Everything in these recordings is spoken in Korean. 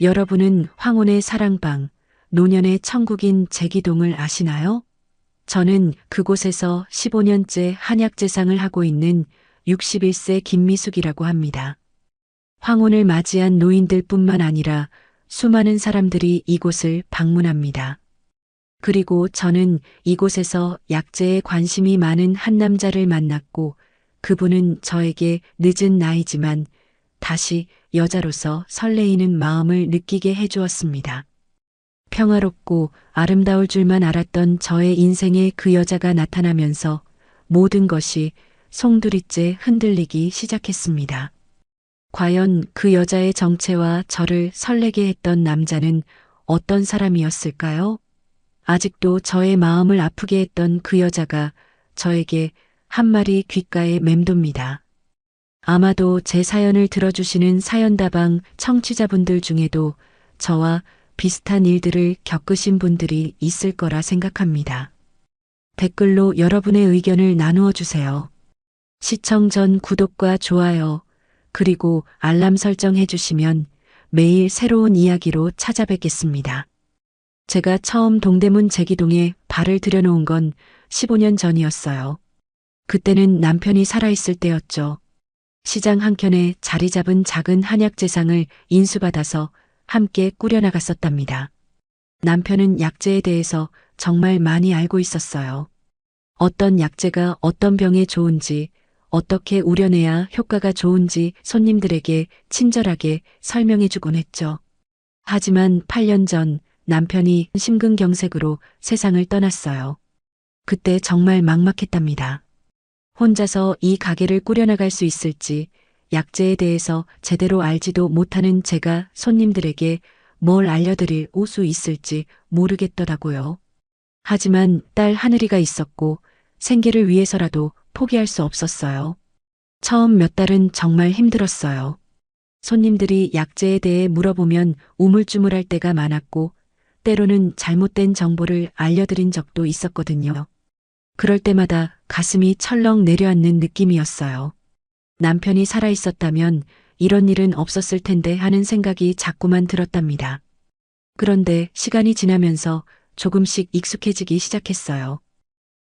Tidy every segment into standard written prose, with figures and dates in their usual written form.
여러분은 황혼의 사랑방, 노년의 천국인 제기동을 아시나요? 저는 그곳에서 15년째 한약재상을 하고 있는 61세 김미숙이라고 합니다. 황혼을 맞이한 노인들뿐만 아니라 수많은 사람들이 이곳을 방문합니다. 그리고 저는 이곳에서 약재에 관심이 많은 한 남자를 만났고 그분은 저에게 늦은 나이지만 다시 여자로서 설레이는 마음을 느끼게 해주었습니다. 평화롭고 아름다울 줄만 알았던 저의 인생에 그 여자가 나타나면서 모든 것이 송두리째 흔들리기 시작했습니다. 과연 그 여자의 정체와 저를 설레게 했던 남자는 어떤 사람이었을까요? 아직도 저의 마음을 아프게 했던 그 여자가 저에게 한 마리 귓가에 맴돕니다. 아마도 제 사연을 들어주시는 사연다방 청취자분들 중에도 저와 비슷한 일들을 겪으신 분들이 있을 거라 생각합니다. 댓글로 여러분의 의견을 나누어 주세요. 시청 전 구독과 좋아요, 그리고 알람 설정해 주시면 매일 새로운 이야기로 찾아뵙겠습니다. 제가 처음 동대문 제기동에 발을 들여놓은 건 15년 전이었어요. 그때는 남편이 살아있을 때였죠. 시장 한켠에 자리 잡은 작은 한약재상을 인수받아서 함께 꾸려나갔었답니다. 남편은 약재에 대해서 정말 많이 알고 있었어요. 어떤 약재가 어떤 병에 좋은지, 어떻게 우려내야 효과가 좋은지 손님들에게 친절하게 설명해주곤 했죠. 하지만 8년 전 남편이 심근경색으로 세상을 떠났어요. 그때 정말 막막했답니다. 혼자서 이 가게를 꾸려나갈 수 있을지, 약재에 대해서 제대로 알지도 못하는 제가 손님들에게 뭘 알려드릴 수 있을지 모르겠더라고요. 하지만 딸 하늘이가 있었고 생계를 위해서라도 포기할 수 없었어요. 처음 몇 달은 정말 힘들었어요. 손님들이 약재에 대해 물어보면 우물쭈물할 때가 많았고 때로는 잘못된 정보를 알려드린 적도 있었거든요. 그럴 때마다 가슴이 철렁 내려앉는 느낌이었어요. 남편이 살아있었다면 이런 일은 없었을 텐데 하는 생각이 자꾸만 들었답니다. 그런데 시간이 지나면서 조금씩 익숙해지기 시작했어요.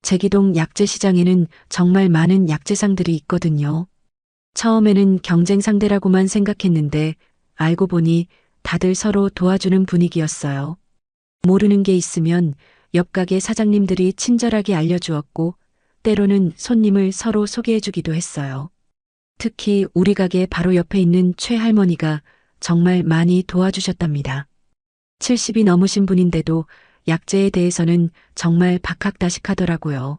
제기동 약재시장에는 정말 많은 약재상들이 있거든요. 처음에는 경쟁 상대라고만 생각했는데 알고 보니 다들 서로 도와주는 분위기였어요. 모르는 게 있으면 옆 가게 사장님들이 친절하게 알려주었고 때로는 손님을 서로 소개해주기도 했어요. 특히 우리 가게 바로 옆에 있는 최 할머니가 정말 많이 도와주셨답니다. 70이 넘으신 분인데도 약재에 대해서는 정말 박학다식하더라고요.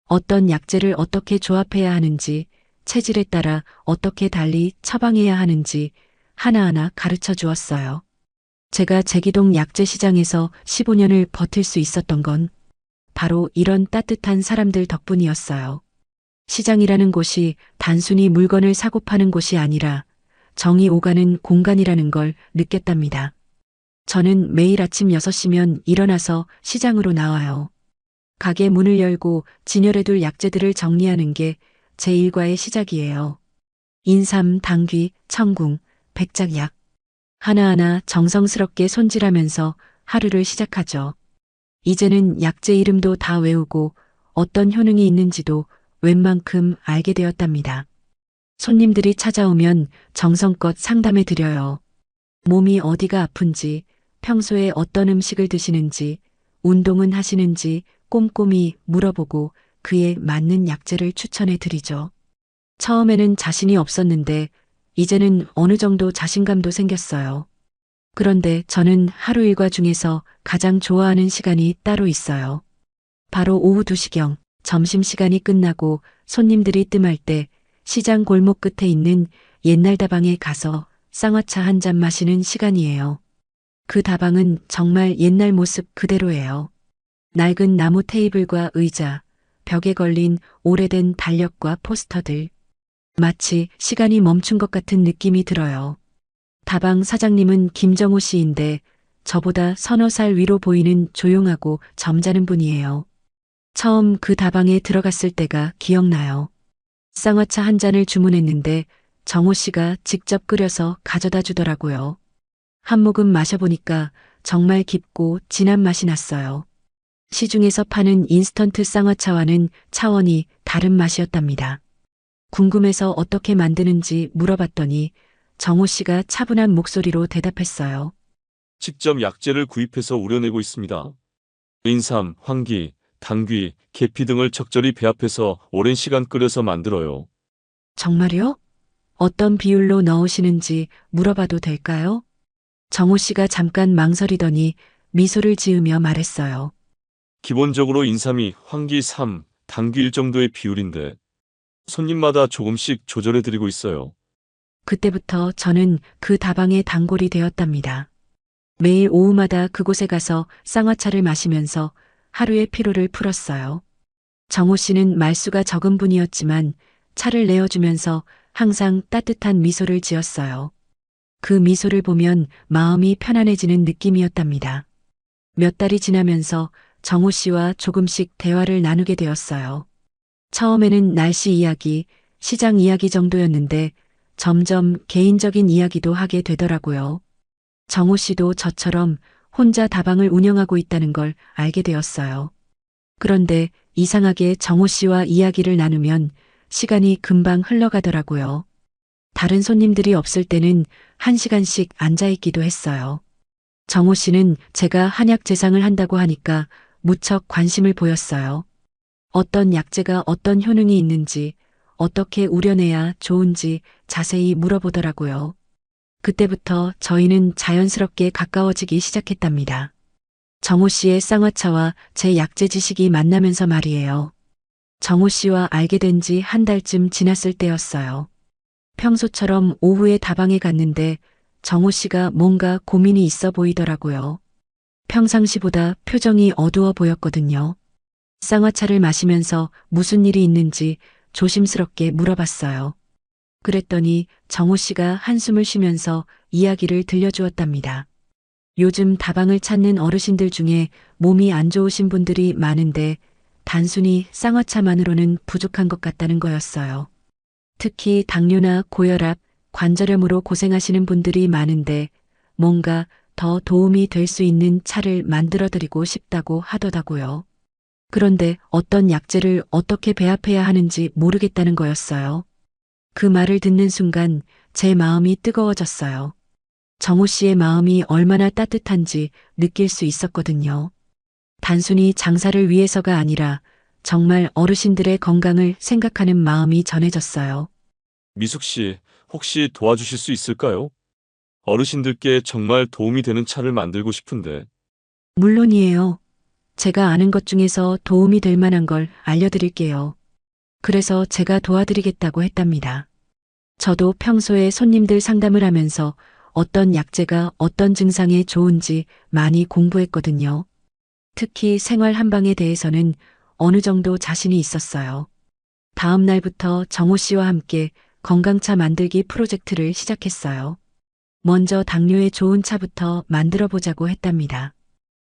어떤 약재를 어떻게 조합해야 하는지, 체질에 따라 어떻게 달리 처방해야 하는지 하나하나 가르쳐 주었어요. 제가 제기동 약재시장에서 15년을 버틸 수 있었던 건 바로 이런 따뜻한 사람들 덕분이었어요. 시장이라는 곳이 단순히 물건을 사고 파는 곳이 아니라 정이 오가는 공간이라는 걸 느꼈답니다. 저는 매일 아침 6시면 일어나서 시장으로 나와요. 가게 문을 열고 진열해둘 약재들을 정리하는 게 제 일과의 시작이에요. 인삼, 당귀, 청궁, 백작약. 하나하나 정성스럽게 손질하면서 하루를 시작하죠. 이제는 약재 이름도 다 외우고 어떤 효능이 있는지도 웬만큼 알게 되었답니다. 손님들이 찾아오면 정성껏 상담해 드려요. 몸이 어디가 아픈지, 평소에 어떤 음식을 드시는지, 운동은 하시는지 꼼꼼히 물어보고 그에 맞는 약재를 추천해 드리죠. 처음에는 자신이 없었는데 이제는 어느 정도 자신감도 생겼어요. 그런데 저는 하루 일과 중에서 가장 좋아하는 시간이 따로 있어요. 바로 오후 2시경 점심시간이 끝나고 손님들이 뜸할 때 시장 골목 끝에 있는 옛날 다방에 가서 쌍화차 한 잔 마시는 시간이에요. 그 다방은 정말 옛날 모습 그대로예요. 낡은 나무 테이블과 의자, 벽에 걸린 오래된 달력과 포스터들. 마치 시간이 멈춘 것 같은 느낌이 들어요. 다방 사장님은 김정호 씨인데 저보다 서너 살 위로 보이는 조용하고 점잖은 분이에요. 처음 그 다방에 들어갔을 때가 기억나요. 쌍화차 한 잔을 주문했는데 정호 씨가 직접 끓여서 가져다 주더라고요. 한 모금 마셔보니까 정말 깊고 진한 맛이 났어요. 시중에서 파는 인스턴트 쌍화차와는 차원이 다른 맛이었답니다. 궁금해서 어떻게 만드는지 물어봤더니 정호 씨가 차분한 목소리로 대답했어요. 직접 약재를 구입해서 우려내고 있습니다. 인삼, 황기, 당귀, 계피 등을 적절히 배합해서 오랜 시간 끓여서 만들어요. 정말요? 어떤 비율로 넣으시는지 물어봐도 될까요? 정호 씨가 잠깐 망설이더니 미소를 지으며 말했어요. 기본적으로 인삼이 황기 3, 당귀 1 정도의 비율인데 손님마다 조금씩 조절해드리고 있어요. 그때부터 저는 그 다방의 단골이 되었답니다. 매일 오후마다 그곳에 가서 쌍화차를 마시면서 하루의 피로를 풀었어요. 정호 씨는 말수가 적은 분이었지만 차를 내어주면서 항상 따뜻한 미소를 지었어요. 그 미소를 보면 마음이 편안해지는 느낌이었답니다. 몇 달이 지나면서 정호 씨와 조금씩 대화를 나누게 되었어요. 처음에는 날씨 이야기, 시장 이야기 정도였는데 점점 개인적인 이야기도 하게 되더라고요. 정호 씨도 저처럼 혼자 다방을 운영하고 있다는 걸 알게 되었어요. 그런데 이상하게 정호 씨와 이야기를 나누면 시간이 금방 흘러가더라고요. 다른 손님들이 없을 때는 1시간씩 앉아있기도 했어요. 정호 씨는 제가 한약 재상을 한다고 하니까 무척 관심을 보였어요. 어떤 약재가 어떤 효능이 있는지, 어떻게 우려내야 좋은지 자세히 물어보더라고요. 그때부터 저희는 자연스럽게 가까워지기 시작했답니다. 정호 씨의 쌍화차와 제 약재 지식이 만나면서 말이에요. 정호 씨와 알게 된 지 한 달쯤 지났을 때였어요. 평소처럼 오후에 다방에 갔는데 정호 씨가 뭔가 고민이 있어 보이더라고요. 평상시보다 표정이 어두워 보였거든요. 쌍화차를 마시면서 무슨 일이 있는지 조심스럽게 물어봤어요. 그랬더니 정호 씨가 한숨을 쉬면서 이야기를 들려주었답니다. 요즘 다방을 찾는 어르신들 중에 몸이 안 좋으신 분들이 많은데 단순히 쌍화차만으로는 부족한 것 같다는 거였어요. 특히 당뇨나 고혈압, 관절염으로 고생하시는 분들이 많은데 뭔가 더 도움이 될 수 있는 차를 만들어 드리고 싶다고 하더라고요. 그런데 어떤 약재를 어떻게 배합해야 하는지 모르겠다는 거였어요. 그 말을 듣는 순간 제 마음이 뜨거워졌어요. 정호 씨의 마음이 얼마나 따뜻한지 느낄 수 있었거든요. 단순히 장사를 위해서가 아니라 정말 어르신들의 건강을 생각하는 마음이 전해졌어요. 미숙 씨, 혹시 도와주실 수 있을까요? 어르신들께 정말 도움이 되는 차를 만들고 싶은데. 물론이에요. 제가 아는 것 중에서 도움이 될 만한 걸 알려드릴게요. 그래서 제가 도와드리겠다고 했답니다. 저도 평소에 손님들 상담을 하면서 어떤 약재가 어떤 증상에 좋은지 많이 공부했거든요. 특히 생활 한방에 대해서는 어느 정도 자신이 있었어요. 다음 날부터 정호 씨와 함께 건강차 만들기 프로젝트를 시작했어요. 먼저 당뇨에 좋은 차부터 만들어 보자고 했답니다.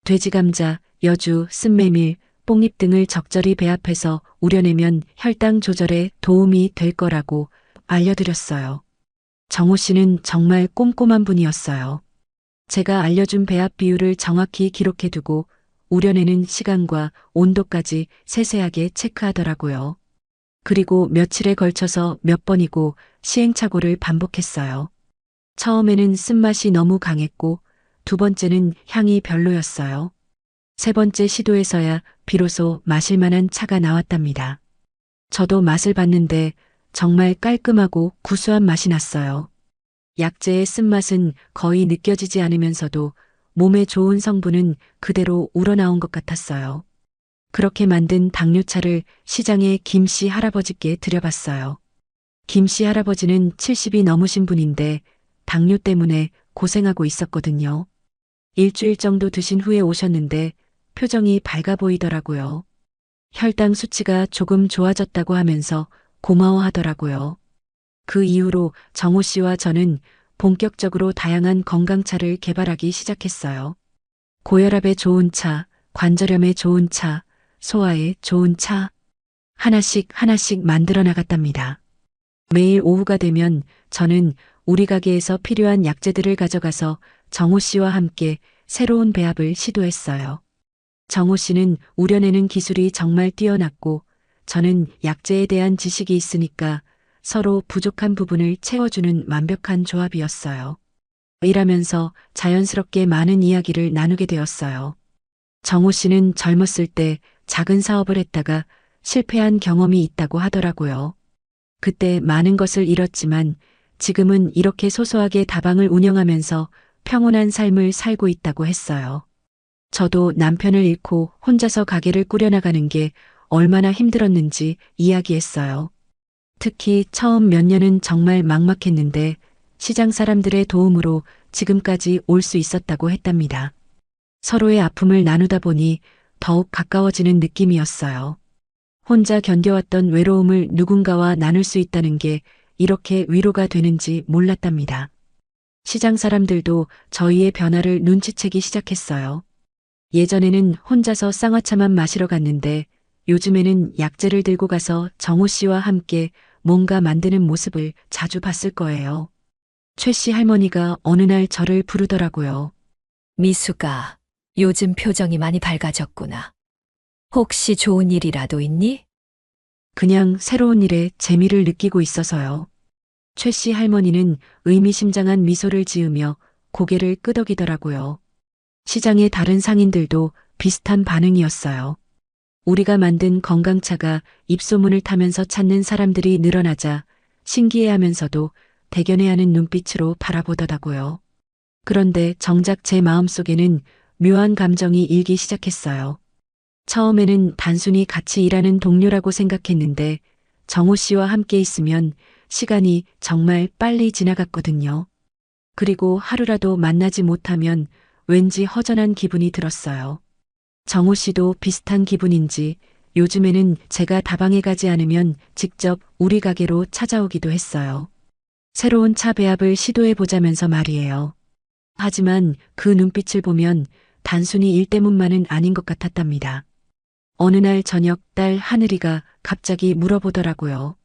돼지감자, 여주, 쓴메밀, 뽕잎 등을 적절히 배합해서 우려내면 혈당 조절에 도움이 될 거라고 알려드렸어요. 정호 씨는 정말 꼼꼼한 분이었어요. 제가 알려준 배합 비율을 정확히 기록해두고 우려내는 시간과 온도까지 세세하게 체크하더라고요. 그리고 며칠에 걸쳐서 몇 번이고 시행착오를 반복했어요. 처음에는 쓴맛이 너무 강했고 두 번째는 향이 별로였어요. 세 번째 시도에서야 비로소 마실 만한 차가 나왔답니다. 저도 맛을 봤는데 정말 깔끔하고 구수한 맛이 났어요. 약재의 쓴맛은 거의 느껴지지 않으면서도 몸에 좋은 성분은 그대로 우러나온 것 같았어요. 그렇게 만든 당뇨차를 시장에 김씨 할아버지께 드려봤어요. 김씨 할아버지는 70이 넘으신 분인데 당뇨 때문에 고생하고 있었거든요. 일주일 정도 드신 후에 오셨는데 표정이 밝아 보이더라고요. 혈당 수치가 조금 좋아졌다고 하면서 고마워하더라고요. 그 이후로 정호 씨와 저는 본격적으로 다양한 건강차를 개발하기 시작했어요. 고혈압에 좋은 차, 관절염에 좋은 차, 소화에 좋은 차, 하나씩 하나씩 만들어 나갔답니다. 매일 오후가 되면 저는 우리 가게에서 필요한 약재들을 가져가서 정호 씨와 함께 새로운 배합을 시도했어요. 정호 씨는 우려내는 기술이 정말 뛰어났고 저는 약재에 대한 지식이 있으니까 서로 부족한 부분을 채워주는 완벽한 조합이었어요. 일하면서 자연스럽게 많은 이야기를 나누게 되었어요. 정호 씨는 젊었을 때 작은 사업을 했다가 실패한 경험이 있다고 하더라고요. 그때 많은 것을 잃었지만 지금은 이렇게 소소하게 다방을 운영하면서 평온한 삶을 살고 있다고 했어요. 저도 남편을 잃고 혼자서 가게를 꾸려나가는 게 얼마나 힘들었는지 이야기했어요. 특히 처음 몇 년은 정말 막막했는데 시장 사람들의 도움으로 지금까지 올 수 있었다고 했답니다. 서로의 아픔을 나누다 보니 더욱 가까워지는 느낌이었어요. 혼자 견뎌왔던 외로움을 누군가와 나눌 수 있다는 게 이렇게 위로가 되는지 몰랐답니다. 시장 사람들도 저희의 변화를 눈치채기 시작했어요. 예전에는 혼자서 쌍화차만 마시러 갔는데 요즘에는 약재를 들고 가서 정호 씨와 함께 뭔가 만드는 모습을 자주 봤을 거예요. 최 씨 할머니가 어느 날 저를 부르더라고요. 미수가 요즘 표정이 많이 밝아졌구나. 혹시 좋은 일이라도 있니? 그냥 새로운 일에 재미를 느끼고 있어서요. 최 씨 할머니는 의미심장한 미소를 지으며 고개를 끄덕이더라고요. 시장의 다른 상인들도 비슷한 반응이었어요. 우리가 만든 건강차가 입소문을 타면서 찾는 사람들이 늘어나자 신기해하면서도 대견해하는 눈빛으로 바라보더라고요. 그런데 정작 제 마음속에는 묘한 감정이 일기 시작했어요. 처음에는 단순히 같이 일하는 동료라고 생각했는데 정호 씨와 함께 있으면 시간이 정말 빨리 지나갔거든요. 그리고 하루라도 만나지 못하면 왠지 허전한 기분이 들었어요. 정호 씨도 비슷한 기분인지 요즘에는 제가 다방에 가지 않으면 직접 우리 가게로 찾아오기도 했어요. 새로운 차 배합을 시도해 보자면서 말이에요. 하지만 그 눈빛을 보면 단순히 일 때문만은 아닌 것 같았답니다. 어느 날 저녁 딸 하늘이가 갑자기 물어보더라고요.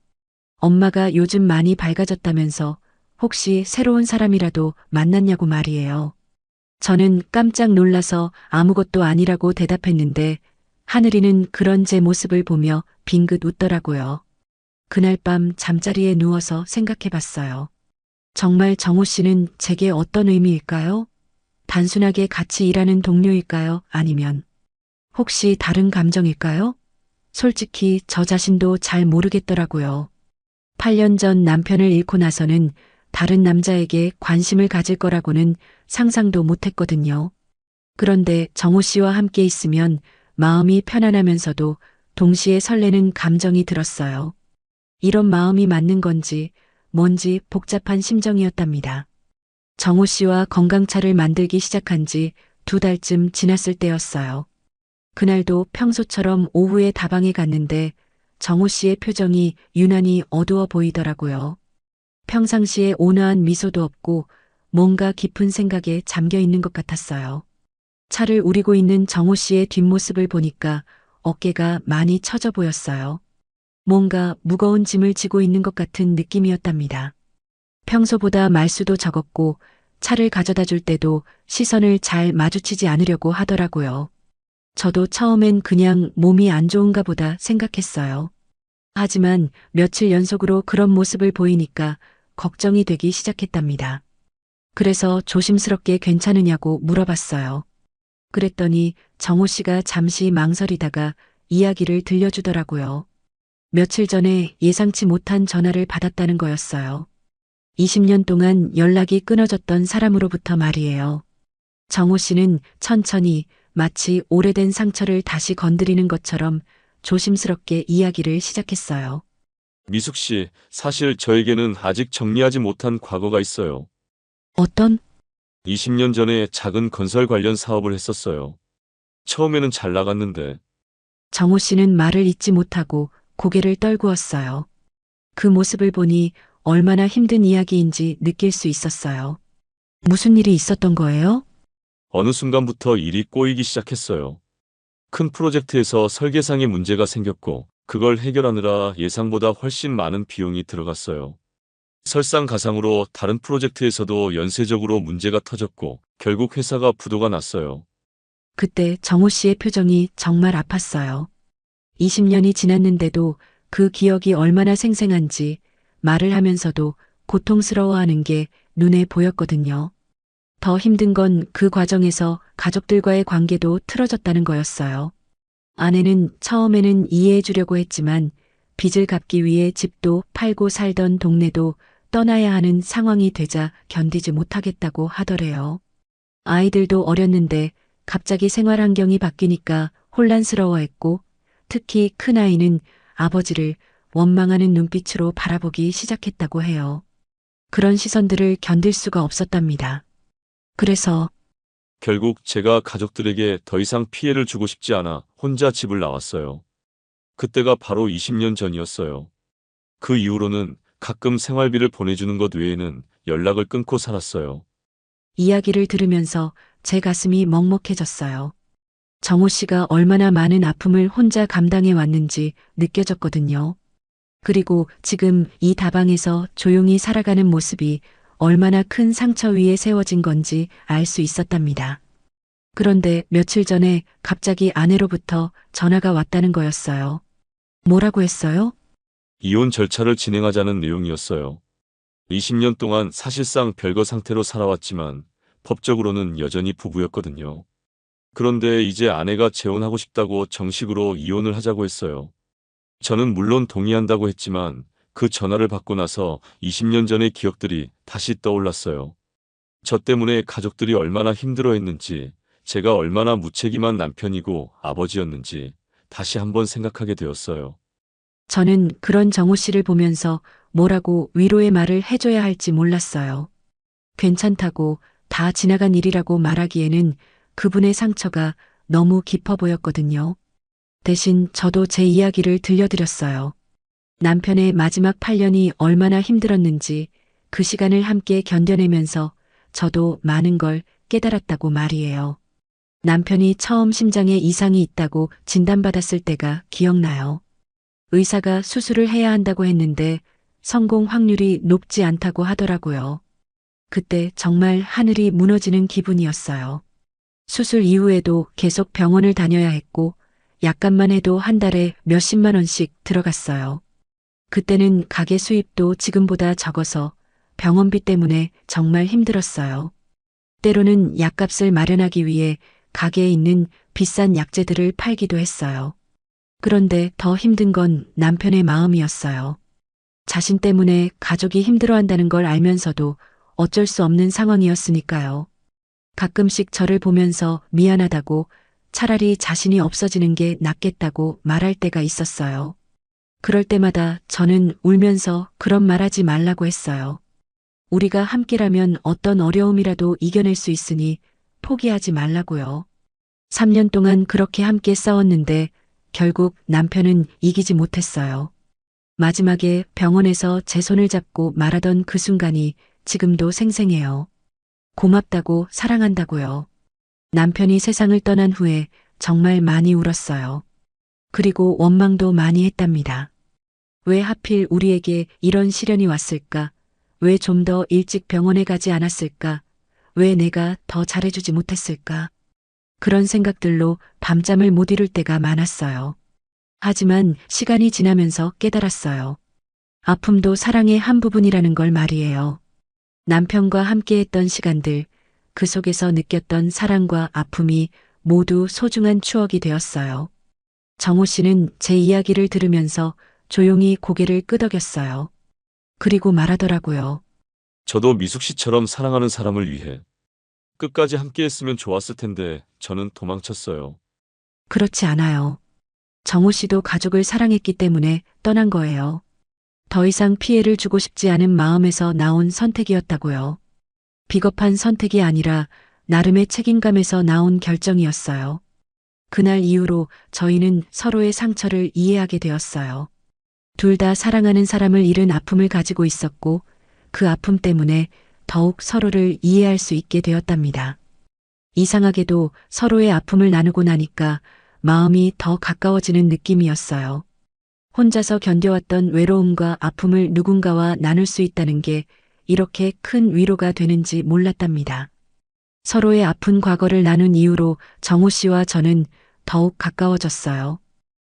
엄마가 요즘 많이 밝아졌다면서 혹시 새로운 사람이라도 만났냐고 말이에요. 저는 깜짝 놀라서 아무것도 아니라고 대답했는데 하늘이는 그런 제 모습을 보며 빙긋 웃더라고요. 그날 밤 잠자리에 누워서 생각해 봤어요. 정말 정호 씨는 제게 어떤 의미일까요? 단순하게 같이 일하는 동료일까요? 아니면 혹시 다른 감정일까요? 솔직히 저 자신도 잘 모르겠더라고요. 8년 전 남편을 잃고 나서는 다른 남자에게 관심을 가질 거라고는 상상도 못했거든요. 그런데 정호 씨와 함께 있으면 마음이 편안하면서도 동시에 설레는 감정이 들었어요. 이런 마음이 맞는 건지 뭔지 복잡한 심정이었답니다. 정호 씨와 건강차를 만들기 시작한 지 2달쯤 지났을 때였어요. 그날도 평소처럼 오후에 다방에 갔는데 정호 씨의 표정이 유난히 어두워 보이더라고요. 평상시에 온화한 미소도 없고 뭔가 깊은 생각에 잠겨 있는 것 같았어요. 차를 우리고 있는 정호 씨의 뒷모습을 보니까 어깨가 많이 처져 보였어요. 뭔가 무거운 짐을 지고 있는 것 같은 느낌이었답니다. 평소보다 말수도 적었고 차를 가져다 줄 때도 시선을 잘 마주치지 않으려고 하더라고요. 저도 처음엔 그냥 몸이 안 좋은가 보다 생각했어요. 하지만 며칠 연속으로 그런 모습을 보이니까 걱정이 되기 시작했답니다. 그래서 조심스럽게 괜찮으냐고 물어봤어요. 그랬더니 정호 씨가 잠시 망설이다가 이야기를 들려주더라고요. 며칠 전에 예상치 못한 전화를 받았다는 거였어요. 20년 동안 연락이 끊어졌던 사람으로부터 말이에요. 정호 씨는 천천히 마치 오래된 상처를 다시 건드리는 것처럼 조심스럽게 이야기를 시작했어요. 미숙 씨, 사실 저에게는 아직 정리하지 못한 과거가 있어요. 어떤? 20년 전에 작은 건설 관련 사업을 했었어요. 처음에는 잘 나갔는데 정호 씨는 말을 잇지 못하고 고개를 떨구었어요. 그 모습을 보니 얼마나 힘든 이야기인지 느낄 수 있었어요. 무슨 일이 있었던 거예요? 어느 순간부터 일이 꼬이기 시작했어요. 큰 프로젝트에서 설계상에 문제가 생겼고 그걸 해결하느라 예상보다 훨씬 많은 비용이 들어갔어요. 설상가상으로 다른 프로젝트에서도 연쇄적으로 문제가 터졌고 결국 회사가 부도가 났어요. 그때 정호 씨의 표정이 정말 아팠어요. 20년이 지났는데도 그 기억이 얼마나 생생한지 말을 하면서도 고통스러워하는 게 눈에 보였거든요. 더 힘든 건 그 과정에서 가족들과의 관계도 틀어졌다는 거였어요. 아내는 처음에는 이해해 주려고 했지만 빚을 갚기 위해 집도 팔고 살던 동네도 떠나야 하는 상황이 되자 견디지 못하겠다고 하더래요. 아이들도 어렸는데 갑자기 생활 환경이 바뀌니까 혼란스러워했고 특히 큰아이는 아버지를 원망하는 눈빛으로 바라보기 시작했다고 해요. 그런 시선들을 견딜 수가 없었답니다. 그래서 결국 제가 가족들에게 더 이상 피해를 주고 싶지 않아 혼자 집을 나왔어요. 그때가 바로 20년 전이었어요. 그 이후로는 가끔 생활비를 보내주는 것 외에는 연락을 끊고 살았어요. 이야기를 들으면서 제 가슴이 먹먹해졌어요. 정호 씨가 얼마나 많은 아픔을 혼자 감당해 왔는지 느껴졌거든요. 그리고 지금 이 다방에서 조용히 살아가는 모습이 얼마나 큰 상처 위에 세워진 건지 알 수 있었답니다. 그런데 며칠 전에 갑자기 아내로부터 전화가 왔다는 거였어요. 뭐라고 했어요? 이혼 절차를 진행하자는 내용이었어요. 20년 동안 사실상 별거 상태로 살아왔지만 법적으로는 여전히 부부였거든요. 그런데 이제 아내가 재혼하고 싶다고 정식으로 이혼을 하자고 했어요. 저는 물론 동의한다고 했지만 그 전화를 받고 나서 20년 전의 기억들이 다시 떠올랐어요. 저 때문에 가족들이 얼마나 힘들어했는지, 제가 얼마나 무책임한 남편이고 아버지였는지 다시 한번 생각하게 되었어요. 저는 그런 정호 씨를 보면서 뭐라고 위로의 말을 해줘야 할지 몰랐어요. 괜찮다고 다 지나간 일이라고 말하기에는 그분의 상처가 너무 깊어 보였거든요. 대신 저도 제 이야기를 들려드렸어요. 남편의 마지막 8년이 얼마나 힘들었는지 그 시간을 함께 견뎌내면서 저도 많은 걸 깨달았다고 말이에요. 남편이 처음 심장에 이상이 있다고 진단받았을 때가 기억나요. 의사가 수술을 해야 한다고 했는데 성공 확률이 높지 않다고 하더라고요. 그때 정말 하늘이 무너지는 기분이었어요. 수술 이후에도 계속 병원을 다녀야 했고 약값만 해도 한 달에 몇십만 원씩 들어갔어요. 그때는 가게 수입도 지금보다 적어서 병원비 때문에 정말 힘들었어요. 때로는 약값을 마련하기 위해 가게에 있는 비싼 약재들을 팔기도 했어요. 그런데 더 힘든 건 남편의 마음이었어요. 자신 때문에 가족이 힘들어한다는 걸 알면서도 어쩔 수 없는 상황이었으니까요. 가끔씩 저를 보면서 미안하다고 차라리 자신이 없어지는 게 낫겠다고 말할 때가 있었어요. 그럴 때마다 저는 울면서 그런 말하지 말라고 했어요. 우리가 함께라면 어떤 어려움이라도 이겨낼 수 있으니 포기하지 말라고요. 3년 동안 그렇게 함께 싸웠는데 결국 남편은 이기지 못했어요. 마지막에 병원에서 제 손을 잡고 말하던 그 순간이 지금도 생생해요. 고맙다고 사랑한다고요. 남편이 세상을 떠난 후에 정말 많이 울었어요. 그리고 원망도 많이 했답니다. 왜 하필 우리에게 이런 시련이 왔을까? 왜 좀 더 일찍 병원에 가지 않았을까? 왜 내가 더 잘해주지 못했을까? 그런 생각들로 밤잠을 못 이룰 때가 많았어요. 하지만 시간이 지나면서 깨달았어요. 아픔도 사랑의 한 부분이라는 걸 말이에요. 남편과 함께했던 시간들, 그 속에서 느꼈던 사랑과 아픔이 모두 소중한 추억이 되었어요. 정호 씨는 제 이야기를 들으면서 조용히 고개를 끄덕였어요. 그리고 말하더라고요. 저도 미숙 씨처럼 사랑하는 사람을 위해 끝까지 함께했으면 좋았을 텐데 저는 도망쳤어요. 그렇지 않아요. 정호 씨도 가족을 사랑했기 때문에 떠난 거예요. 더 이상 피해를 주고 싶지 않은 마음에서 나온 선택이었다고요. 비겁한 선택이 아니라 나름의 책임감에서 나온 결정이었어요. 그날 이후로 저희는 서로의 상처를 이해하게 되었어요. 둘 다 사랑하는 사람을 잃은 아픔을 가지고 있었고 그 아픔 때문에 더욱 서로를 이해할 수 있게 되었답니다. 이상하게도 서로의 아픔을 나누고 나니까 마음이 더 가까워지는 느낌이었어요. 혼자서 견뎌왔던 외로움과 아픔을 누군가와 나눌 수 있다는 게 이렇게 큰 위로가 되는지 몰랐답니다. 서로의 아픈 과거를 나눈 이후로 정호 씨와 저는 더욱 가까워졌어요.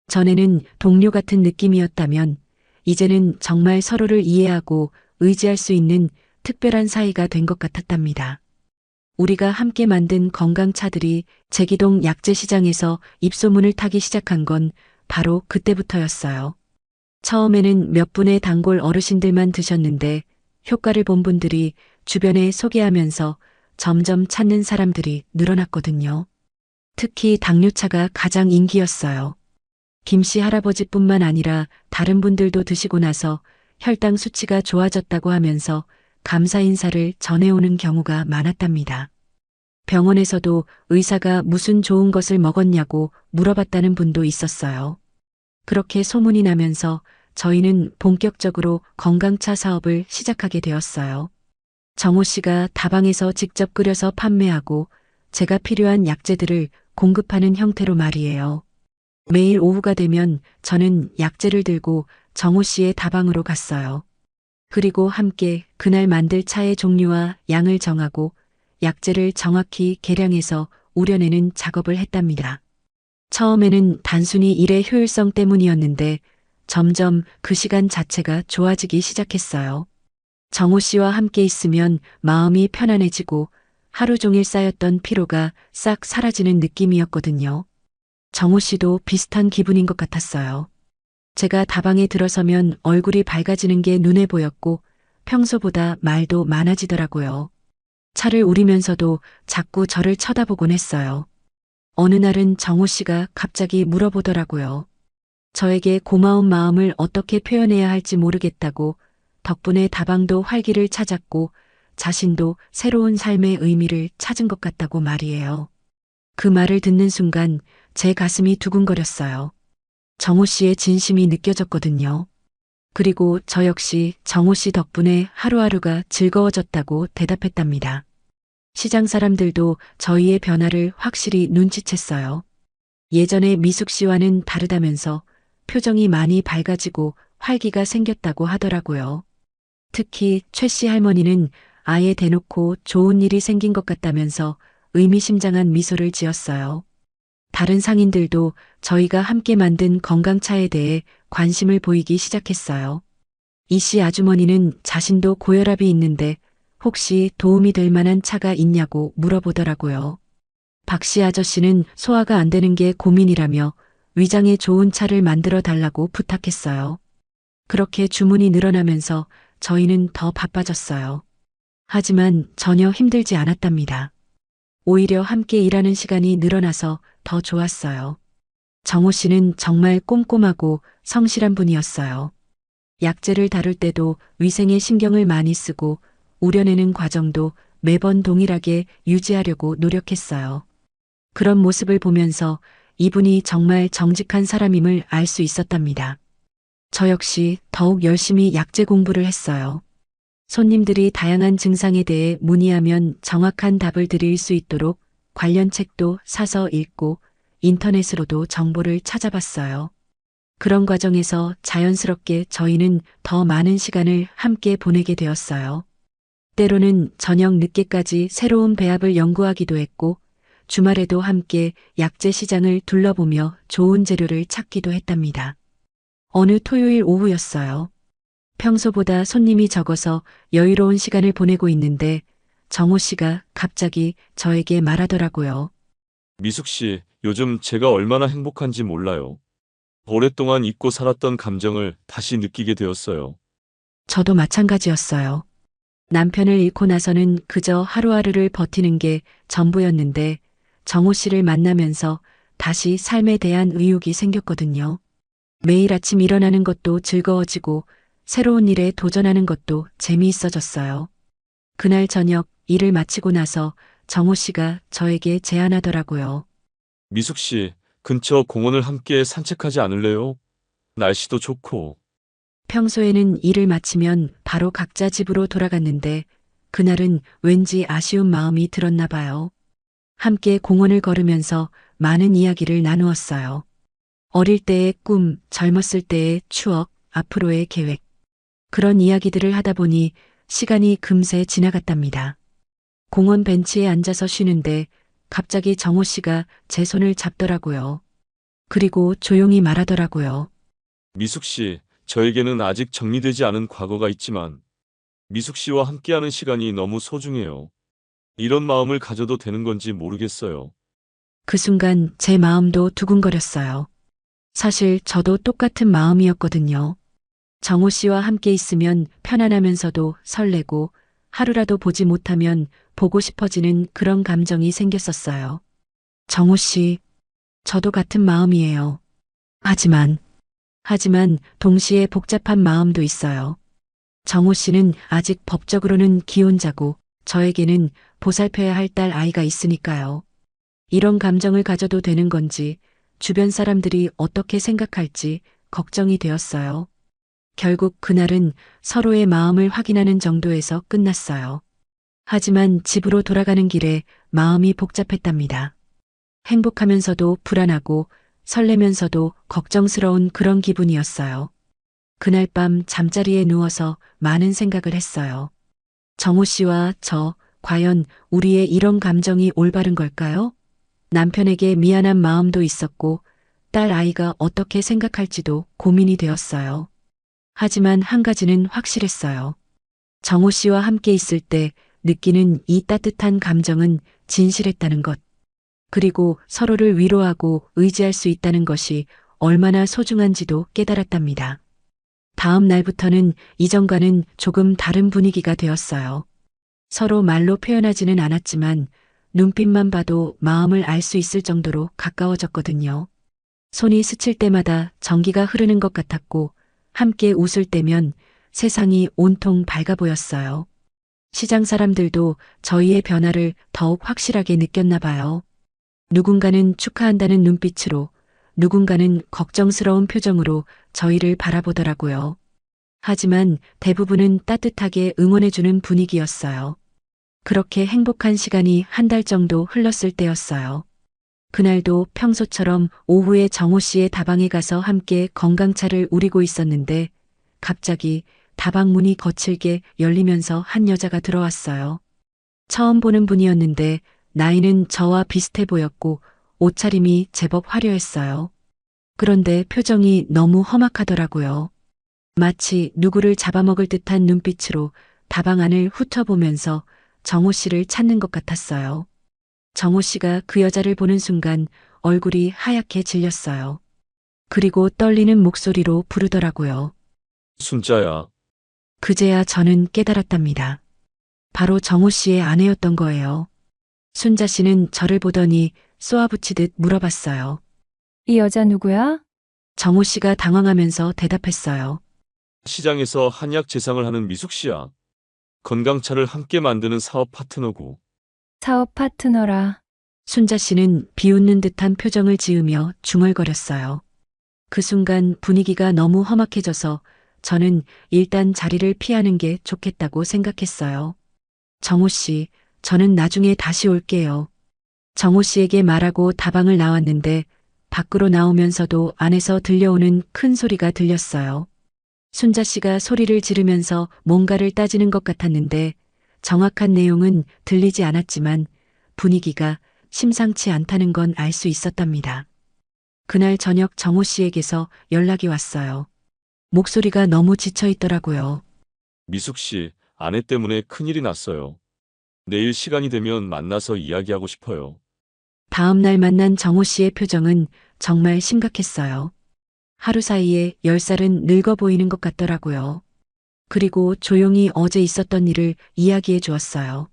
전에는 동료 같은 느낌이었다면 이제는 정말 서로를 이해하고 의지할 수 있는 특별한 사이가 된 것 같았답니다. 우리가 함께 만든 건강차들이 제기동 약재시장에서 입소문을 타기 시작한 건 바로 그때부터였어요. 처음에는 몇 분의 단골 어르신들만 드셨는데 효과를 본 분들이 주변에 소개하면서 점점 찾는 사람들이 늘어났거든요. 특히 당뇨차가 가장 인기였어요. 김씨 할아버지뿐만 아니라 다른 분들도 드시고 나서 혈당 수치가 좋아졌다고 하면서 감사 인사를 전해오는 경우가 많았답니다. 병원에서도 의사가 무슨 좋은 것을 먹었냐고 물어봤다는 분도 있었어요. 그렇게 소문이 나면서 저희는 본격적으로 건강차 사업을 시작하게 되었어요. 정호 씨가 다방에서 직접 끓여서 판매하고 제가 필요한 약재들을 공급하는 형태로 말이에요. 매일 오후가 되면 저는 약재를 들고 정호 씨의 다방으로 갔어요. 그리고 함께 그날 만들 차의 종류와 양을 정하고 약재를 정확히 계량해서 우려내는 작업을 했답니다. 처음에는 단순히 일의 효율성 때문이었는데 점점 그 시간 자체가 좋아지기 시작했어요. 정호 씨와 함께 있으면 마음이 편안해지고 하루 종일 쌓였던 피로가 싹 사라지는 느낌이었거든요. 정호 씨도 비슷한 기분인 것 같았어요. 제가 다방에 들어서면 얼굴이 밝아지는 게 눈에 보였고 평소보다 말도 많아지더라고요. 차를 우리면서도 자꾸 저를 쳐다보곤 했어요. 어느 날은 정호 씨가 갑자기 물어보더라고요. 저에게 고마운 마음을 어떻게 표현해야 할지 모르겠다고 덕분에 다방도 활기를 찾았고 자신도 새로운 삶의 의미를 찾은 것 같다고 말이에요. 그 말을 듣는 순간 제 가슴이 두근거렸어요. 정호 씨의 진심이 느껴졌거든요. 그리고 저 역시 정호 씨 덕분에 하루하루가 즐거워졌다고 대답했답니다. 시장 사람들도 저희의 변화를 확실히 눈치챘어요. 예전에 미숙 씨와는 다르다면서 표정이 많이 밝아지고 활기가 생겼다고 하더라고요. 특히 최 씨 할머니는 아예 대놓고 좋은 일이 생긴 것 같다면서 의미심장한 미소를 지었어요. 다른 상인들도 저희가 함께 만든 건강차에 대해 관심을 보이기 시작했어요. 이 씨 아주머니는 자신도 고혈압이 있는데 혹시 도움이 될 만한 차가 있냐고 물어보더라고요. 박 씨 아저씨는 소화가 안 되는 게 고민이라며 위장에 좋은 차를 만들어 달라고 부탁했어요. 그렇게 주문이 늘어나면서 저희는 더 바빠졌어요. 하지만 전혀 힘들지 않았답니다. 오히려 함께 일하는 시간이 늘어나서 더 좋았어요. 정호 씨는 정말 꼼꼼하고 성실한 분이었어요. 약재를 다룰 때도 위생에 신경을 많이 쓰고 우려내는 과정도 매번 동일하게 유지하려고 노력했어요. 그런 모습을 보면서 이분이 정말 정직한 사람임을 알 수 있었답니다. 저 역시 더욱 열심히 약재 공부를 했어요. 손님들이 다양한 증상에 대해 문의하면 정확한 답을 드릴 수 있도록 관련 책도 사서 읽고 인터넷으로도 정보를 찾아봤어요. 그런 과정에서 자연스럽게 저희는 더 많은 시간을 함께 보내게 되었어요. 때로는 저녁 늦게까지 새로운 배합을 연구하기도 했고 주말에도 함께 약재 시장을 둘러보며 좋은 재료를 찾기도 했답니다. 어느 토요일 오후였어요. 평소보다 손님이 적어서 여유로운 시간을 보내고 있는데 정호 씨가 갑자기 저에게 말하더라고요. 미숙 씨, 요즘 제가 얼마나 행복한지 몰라요. 오랫동안 잊고 살았던 감정을 다시 느끼게 되었어요. 저도 마찬가지였어요. 남편을 잃고 나서는 그저 하루하루를 버티는 게 전부였는데 정호 씨를 만나면서 다시 삶에 대한 의욕이 생겼거든요. 매일 아침 일어나는 것도 즐거워지고 새로운 일에 도전하는 것도 재미있어졌어요. 그날 저녁 일을 마치고 나서 정호 씨가 저에게 제안하더라고요. 미숙 씨, 근처 공원을 함께 산책하지 않을래요? 날씨도 좋고. 평소에는 일을 마치면 바로 각자 집으로 돌아갔는데 그날은 왠지 아쉬운 마음이 들었나 봐요. 함께 공원을 걸으면서 많은 이야기를 나누었어요. 어릴 때의 꿈, 젊었을 때의 추억, 앞으로의 계획. 그런 이야기들을 하다 보니 시간이 금세 지나갔답니다. 공원 벤치에 앉아서 쉬는데 갑자기 정호 씨가 제 손을 잡더라고요. 그리고 조용히 말하더라고요. 미숙 씨, 저에게는 아직 정리되지 않은 과거가 있지만 미숙 씨와 함께하는 시간이 너무 소중해요. 이런 마음을 가져도 되는 건지 모르겠어요. 그 순간 제 마음도 두근거렸어요. 사실 저도 똑같은 마음이었거든요. 정호 씨와 함께 있으면 편안하면서도 설레고 하루라도 보지 못하면 보고 싶어지는 그런 감정이 생겼었어요. 정호 씨, 저도 같은 마음이에요. 하지만 동시에 복잡한 마음도 있어요. 정호 씨는 아직 법적으로는 기혼자고 저에게는 보살펴야 할 딸 아이가 있으니까요. 이런 감정을 가져도 되는 건지 주변 사람들이 어떻게 생각할지 걱정이 되었어요. 결국 그날은 서로의 마음을 확인하는 정도에서 끝났어요. 하지만 집으로 돌아가는 길에 마음이 복잡했답니다. 행복하면서도 불안하고 설레면서도 걱정스러운 그런 기분이었어요. 그날 밤 잠자리에 누워서 많은 생각을 했어요. 정호 씨와 저, 과연 우리의 이런 감정이 올바른 걸까요? 남편에게 미안한 마음도 있었고, 딸 아이가 어떻게 생각할지도 고민이 되었어요. 하지만 한 가지는 확실했어요. 정호 씨와 함께 있을 때 느끼는 이 따뜻한 감정은 진실했다는 것. 그리고 서로를 위로하고 의지할 수 있다는 것이 얼마나 소중한지도 깨달았답니다. 다음 날부터는 이전과는 조금 다른 분위기가 되었어요. 서로 말로 표현하지는 않았지만 눈빛만 봐도 마음을 알 수 있을 정도로 가까워졌거든요. 손이 스칠 때마다 전기가 흐르는 것 같았고 함께 웃을 때면 세상이 온통 밝아 보였어요. 시장 사람들도 저희의 변화를 더욱 확실하게 느꼈나 봐요. 누군가는 축하한다는 눈빛으로, 누군가는 걱정스러운 표정으로 저희를 바라보더라고요. 하지만 대부분은 따뜻하게 응원해주는 분위기였어요. 그렇게 행복한 시간이 한 달 정도 흘렀을 때였어요. 그날도 평소처럼 오후에 정호 씨의 다방에 가서 함께 건강차를 우리고 있었는데 갑자기 다방 문이 거칠게 열리면서 한 여자가 들어왔어요. 처음 보는 분이었는데 나이는 저와 비슷해 보였고 옷차림이 제법 화려했어요. 그런데 표정이 너무 험악하더라고요. 마치 누구를 잡아먹을 듯한 눈빛으로 다방 안을 훑어보면서 정호 씨를 찾는 것 같았어요. 정호 씨가 그 여자를 보는 순간 얼굴이 하얗게 질렸어요. 그리고 떨리는 목소리로 부르더라고요. 순자야, 그제야 저는 깨달았답니다. 바로 정호 씨의 아내였던 거예요. 순자 씨는 저를 보더니 쏘아붙이듯 물어봤어요. 이 여자 누구야? 정호 씨가 당황하면서 대답했어요. 시장에서 한약 제상을 하는 미숙 씨야. 건강차를 함께 만드는 사업 파트너고. 사업 파트너라. 순자 씨는 비웃는 듯한 표정을 지으며 중얼거렸어요. 그 순간 분위기가 너무 험악해져서 저는 일단 자리를 피하는 게 좋겠다고 생각했어요. 정호 씨, 저는 나중에 다시 올게요. 정호 씨에게 말하고 다방을 나왔는데 밖으로 나오면서도 안에서 들려오는 큰 소리가 들렸어요. 순자 씨가 소리를 지르면서 뭔가를 따지는 것 같았는데 정확한 내용은 들리지 않았지만 분위기가 심상치 않다는 건 알 수 있었답니다. 그날 저녁 정호 씨에게서 연락이 왔어요. 목소리가 너무 지쳐 있더라고요. 미숙 씨, 아내 때문에 큰일이 났어요. 내일 시간이 되면 만나서 이야기하고 싶어요. 다음 날 만난 정호 씨의 표정은 정말 심각했어요. 하루 사이에 10살은 늙어 보이는 것 같더라고요. 그리고 조용히 어제 있었던 일을 이야기해 주었어요.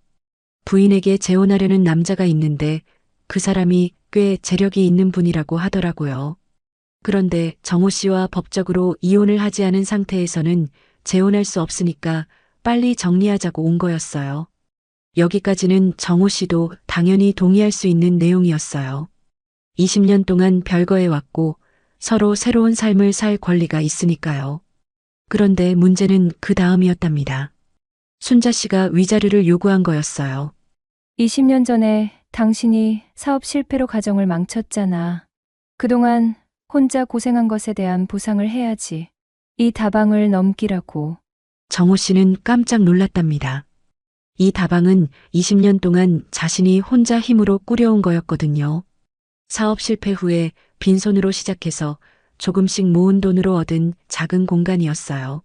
부인에게 재혼하려는 남자가 있는데 그 사람이 꽤 재력이 있는 분이라고 하더라고요. 그런데 정호 씨와 법적으로 이혼을 하지 않은 상태에서는 재혼할 수 없으니까 빨리 정리하자고 온 거였어요. 여기까지는 정호 씨도 당연히 동의할 수 있는 내용이었어요. 20년 동안 별거해 왔고 서로 새로운 삶을 살 권리가 있으니까요. 그런데 문제는 그 다음이었답니다. 순자 씨가 위자료를 요구한 거였어요. 20년 전에 당신이 사업 실패로 가정을 망쳤잖아. 그동안 혼자 고생한 것에 대한 보상을 해야지. 이 다방을 넘기라고. 정호 씨는 깜짝 놀랐답니다. 이 다방은 20년 동안 자신이 혼자 힘으로 꾸려온 거였거든요. 사업 실패 후에 빈손으로 시작해서 조금씩 모은 돈으로 얻은 작은 공간이었어요.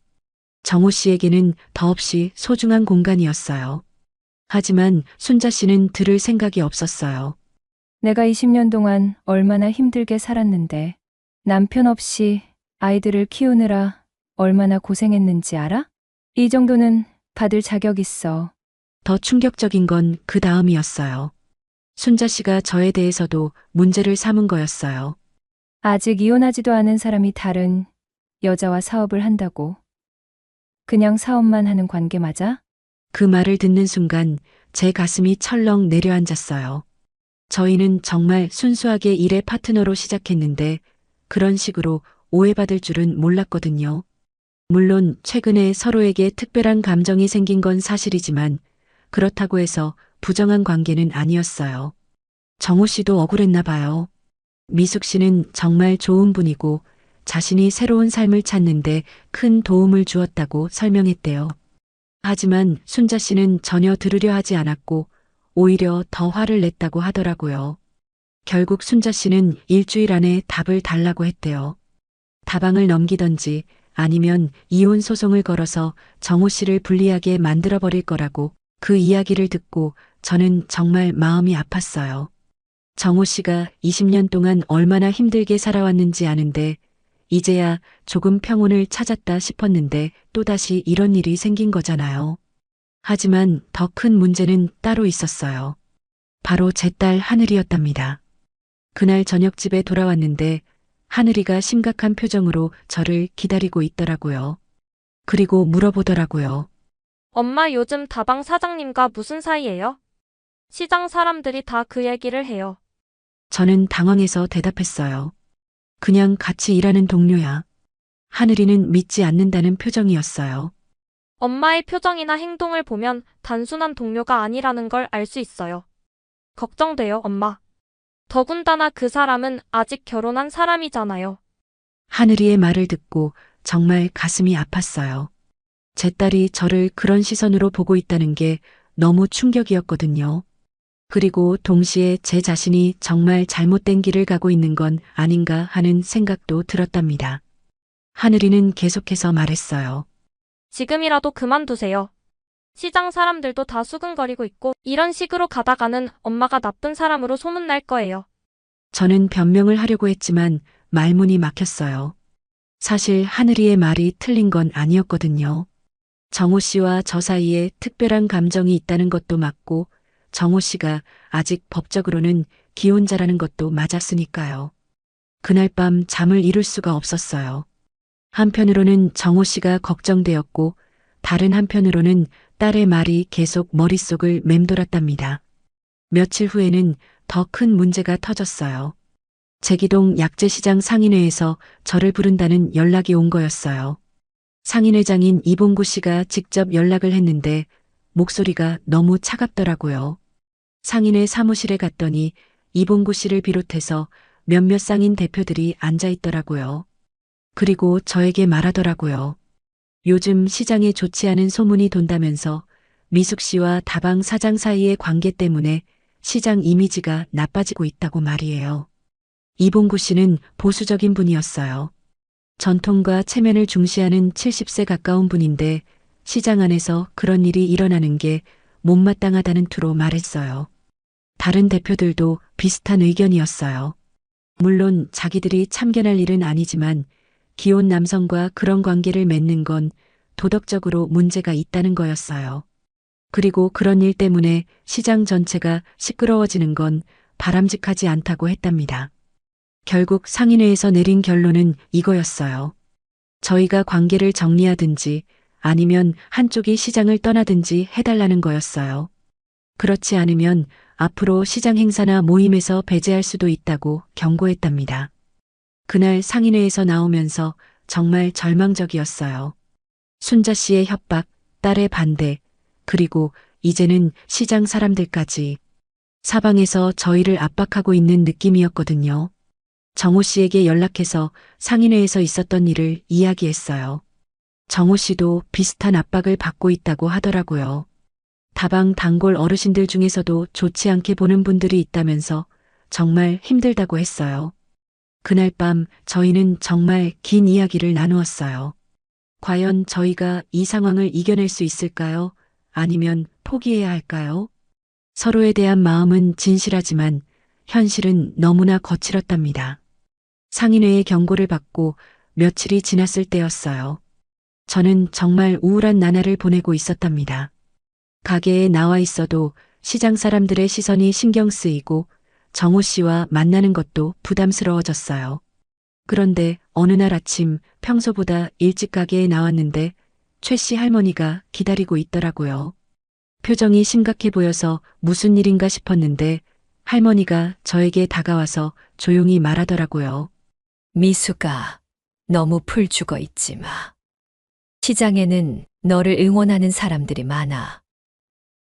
정호 씨에게는 더없이 소중한 공간이었어요. 하지만 순자 씨는 들을 생각이 없었어요. 내가 20년 동안 얼마나 힘들게 살았는데 남편 없이 아이들을 키우느라 얼마나 고생했는지 알아? 이 정도는 받을 자격 있어. 더 충격적인 건 그 다음이었어요. 순자 씨가 저에 대해서도 문제를 삼은 거였어요. 아직 이혼하지도 않은 사람이 다른 여자와 사업을 한다고. 그냥 사업만 하는 관계 맞아? 그 말을 듣는 순간 제 가슴이 철렁 내려앉았어요. 저희는 정말 순수하게 일의 파트너로 시작했는데 그런 식으로 오해받을 줄은 몰랐거든요. 물론 최근에 서로에게 특별한 감정이 생긴 건 사실이지만 그렇다고 해서 부정한 관계는 아니었어요. 정호 씨도 억울했나 봐요. 미숙 씨는 정말 좋은 분이고 자신이 새로운 삶을 찾는데 큰 도움을 주었다고 설명했대요. 하지만 순자 씨는 전혀 들으려 하지 않았고 오히려 더 화를 냈다고 하더라고요. 결국 순자 씨는 일주일 안에 답을 달라고 했대요. 다방을 넘기던지 아니면 이혼 소송을 걸어서 정호 씨를 불리하게 만들어버릴 거라고. 그 이야기를 듣고 저는 정말 마음이 아팠어요. 정호 씨가 20년 동안 얼마나 힘들게 살아왔는지 아는데 이제야 조금 평온을 찾았다 싶었는데 또다시 이런 일이 생긴 거잖아요. 하지만 더 큰 문제는 따로 있었어요. 바로 제 딸 하늘이었답니다. 그날 저녁 집에 돌아왔는데 하늘이가 심각한 표정으로 저를 기다리고 있더라고요. 그리고 물어보더라고요. 엄마 요즘 다방 사장님과 무슨 사이예요? 시장 사람들이 다 그 얘기를 해요. 저는 당황해서 대답했어요. 그냥 같이 일하는 동료야. 하늘이는 믿지 않는다는 표정이었어요. 엄마의 표정이나 행동을 보면 단순한 동료가 아니라는 걸 알 수 있어요. 걱정돼요, 엄마. 더군다나 그 사람은 아직 결혼한 사람이잖아요. 하늘이의 말을 듣고 정말 가슴이 아팠어요. 제 딸이 저를 그런 시선으로 보고 있다는 게 너무 충격이었거든요. 그리고 동시에 제 자신이 정말 잘못된 길을 가고 있는 건 아닌가 하는 생각도 들었답니다. 하늘이는 계속해서 말했어요. 지금이라도 그만두세요. 시장 사람들도 다 수근거리고 있고 이런 식으로 가다가는 엄마가 나쁜 사람으로 소문날 거예요. 저는 변명을 하려고 했지만 말문이 막혔어요. 사실 하늘이의 말이 틀린 건 아니었거든요. 정호 씨와 저 사이에 특별한 감정이 있다는 것도 맞고 정호 씨가 아직 법적으로는 기혼자라는 것도 맞았으니까요. 그날 밤 잠을 이룰 수가 없었어요. 한편으로는 정호 씨가 걱정되었고 다른 한편으로는 딸의 말이 계속 머릿속을 맴돌았답니다. 며칠 후에는 더 큰 문제가 터졌어요. 제기동 약재시장 상인회에서 저를 부른다는 연락이 온 거였어요. 상인회장인 이봉구 씨가 직접 연락을 했는데 목소리가 너무 차갑더라고요. 상인회 사무실에 갔더니 이봉구 씨를 비롯해서 몇몇 상인 대표들이 앉아 있더라고요. 그리고 저에게 말하더라고요. 요즘 시장에 좋지 않은 소문이 돈다면서 미숙 씨와 다방 사장 사이의 관계 때문에 시장 이미지가 나빠지고 있다고 말이에요. 이봉구 씨는 보수적인 분이었어요. 전통과 체면을 중시하는 70세 가까운 분인데 시장 안에서 그런 일이 일어나는 게 못마땅하다는 투로 말했어요. 다른 대표들도 비슷한 의견이었어요. 물론 자기들이 참견할 일은 아니지만 기혼 남성과 그런 관계를 맺는 건 도덕적으로 문제가 있다는 거였어요. 그리고 그런 일 때문에 시장 전체가 시끄러워지는 건 바람직하지 않다고 했답니다. 결국 상인회에서 내린 결론은 이거였어요. 저희가 관계를 정리하든지 아니면 한쪽이 시장을 떠나든지 해달라는 거였어요. 그렇지 않으면 앞으로 시장 행사나 모임에서 배제할 수도 있다고 경고했답니다. 그날 상인회에서 나오면서 정말 절망적이었어요. 순자 씨의 협박, 딸의 반대, 그리고 이제는 시장 사람들까지 사방에서 저희를 압박하고 있는 느낌이었거든요. 정호 씨에게 연락해서 상인회에서 있었던 일을 이야기했어요. 정호 씨도 비슷한 압박을 받고 있다고 하더라고요. 다방 단골 어르신들 중에서도 좋지 않게 보는 분들이 있다면서 정말 힘들다고 했어요. 그날 밤 저희는 정말 긴 이야기를 나누었어요. 과연 저희가 이 상황을 이겨낼 수 있을까요? 아니면 포기해야 할까요? 서로에 대한 마음은 진실하지만 현실은 너무나 거칠었답니다. 상인회의 경고를 받고 며칠이 지났을 때였어요. 저는 정말 우울한 나날을 보내고 있었답니다. 가게에 나와 있어도 시장 사람들의 시선이 신경 쓰이고 정호 씨와 만나는 것도 부담스러워졌어요. 그런데 어느 날 아침 평소보다 일찍 가게에 나왔는데 최 씨 할머니가 기다리고 있더라고요. 표정이 심각해 보여서 무슨 일인가 싶었는데 할머니가 저에게 다가와서 조용히 말하더라고요. 미수가 너무 풀 죽어 있지 마. 시장에는 너를 응원하는 사람들이 많아.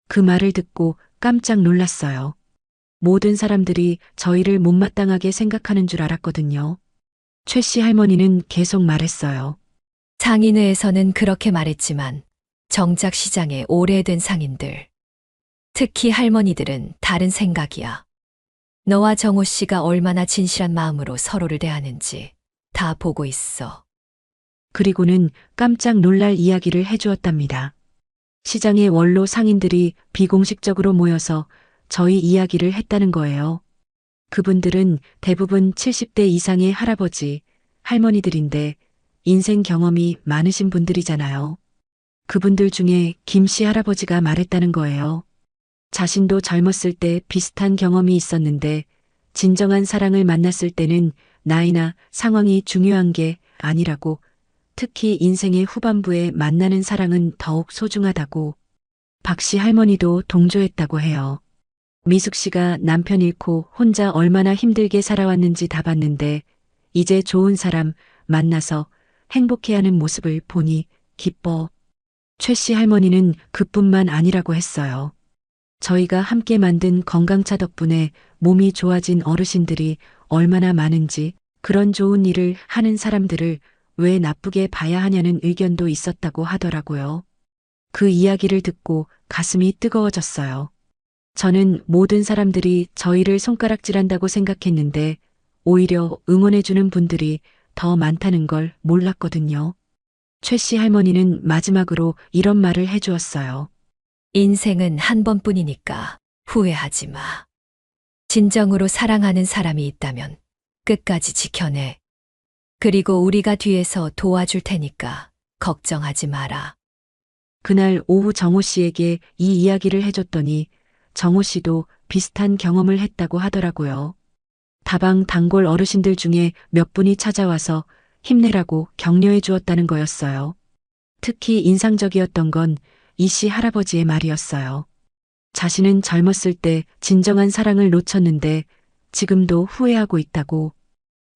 그 말을 듣고 깜짝 놀랐어요. 모든 사람들이 저희를 못마땅하게 생각하는 줄 알았거든요. 최 씨 할머니는 계속 말했어요. 상인회에서는 그렇게 말했지만 정작 시장에 오래된 상인들, 특히 할머니들은 다른 생각이야. 너와 정호 씨가 얼마나 진실한 마음으로 서로를 대하는지 다 보고 있어. 그리고는 깜짝 놀랄 이야기를 해주었답니다. 시장의 원로 상인들이 비공식적으로 모여서 저희 이야기를 했다는 거예요. 그분들은 대부분 70대 이상의 할아버지, 할머니들인데 인생 경험이 많으신 분들이잖아요. 그분들 중에 김 씨 할아버지가 말했다는 거예요. 자신도 젊었을 때 비슷한 경험이 있었는데 진정한 사랑을 만났을 때는 나이나 상황이 중요한 게 아니라고, 특히 인생의 후반부에 만나는 사랑은 더욱 소중하다고. 박 씨 할머니도 동조했다고 해요. 미숙 씨가 남편 잃고 혼자 얼마나 힘들게 살아왔는지 다 봤는데 이제 좋은 사람 만나서 행복해하는 모습을 보니 기뻐. 최 씨 할머니는 그뿐만 아니라고 했어요. 저희가 함께 만든 건강차 덕분에 몸이 좋아진 어르신들이 얼마나 많은지, 그런 좋은 일을 하는 사람들을 왜 나쁘게 봐야 하냐는 의견도 있었다고 하더라고요. 그 이야기를 듣고 가슴이 뜨거워졌어요. 저는 모든 사람들이 저희를 손가락질한다고 생각했는데 오히려 응원해주는 분들이 더 많다는 걸 몰랐거든요. 최 씨 할머니는 마지막으로 이런 말을 해주었어요. 인생은 한 번뿐이니까 후회하지 마. 진정으로 사랑하는 사람이 있다면 끝까지 지켜내. 그리고 우리가 뒤에서 도와줄 테니까 걱정하지 마라. 그날 오후 정호 씨에게 이 이야기를 해줬더니 정호 씨도 비슷한 경험을 했다고 하더라고요. 다방 단골 어르신들 중에 몇 분이 찾아와서 힘내라고 격려해 주었다는 거였어요. 특히 인상적이었던 건 이 씨 할아버지의 말이었어요. 자신은 젊었을 때 진정한 사랑을 놓쳤는데 지금도 후회하고 있다고.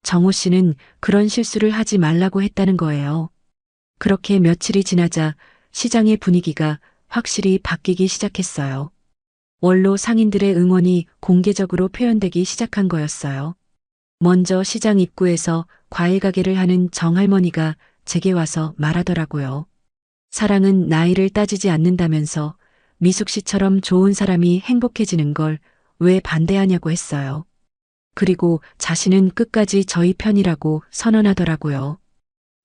정호 씨는 그런 실수를 하지 말라고 했다는 거예요. 그렇게 며칠이 지나자 시장의 분위기가 확실히 바뀌기 시작했어요. 원로 상인들의 응원이 공개적으로 표현되기 시작한 거였어요. 먼저 시장 입구에서 과일 가게를 하는 정할머니가 제게 와서 말하더라고요. 사랑은 나이를 따지지 않는다면서 미숙 씨처럼 좋은 사람이 행복해지는 걸 왜 반대하냐고 했어요. 그리고 자신은 끝까지 저희 편이라고 선언하더라고요.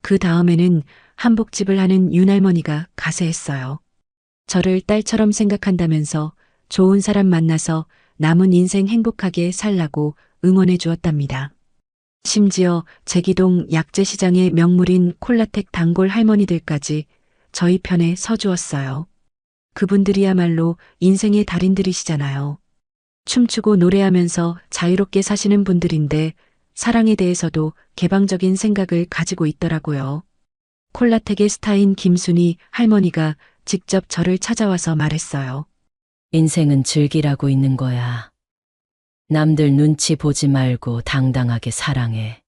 그 다음에는 한복집을 하는 윤할머니가 가세했어요. 저를 딸처럼 생각한다면서 좋은 사람 만나서 남은 인생 행복하게 살라고 응원해 주었답니다. 심지어 제기동 약재시장의 명물인 콜라텍 단골 할머니들까지 저희 편에 서주었어요. 그분들이야말로 인생의 달인들이시잖아요. 춤추고 노래하면서 자유롭게 사시는 분들인데 사랑에 대해서도 개방적인 생각을 가지고 있더라고요. 콜라텍의 스타인 김순희 할머니가 직접 저를 찾아와서 말했어요. 인생은 즐기라고 있는 거야. 남들 눈치 보지 말고 당당하게 사랑해.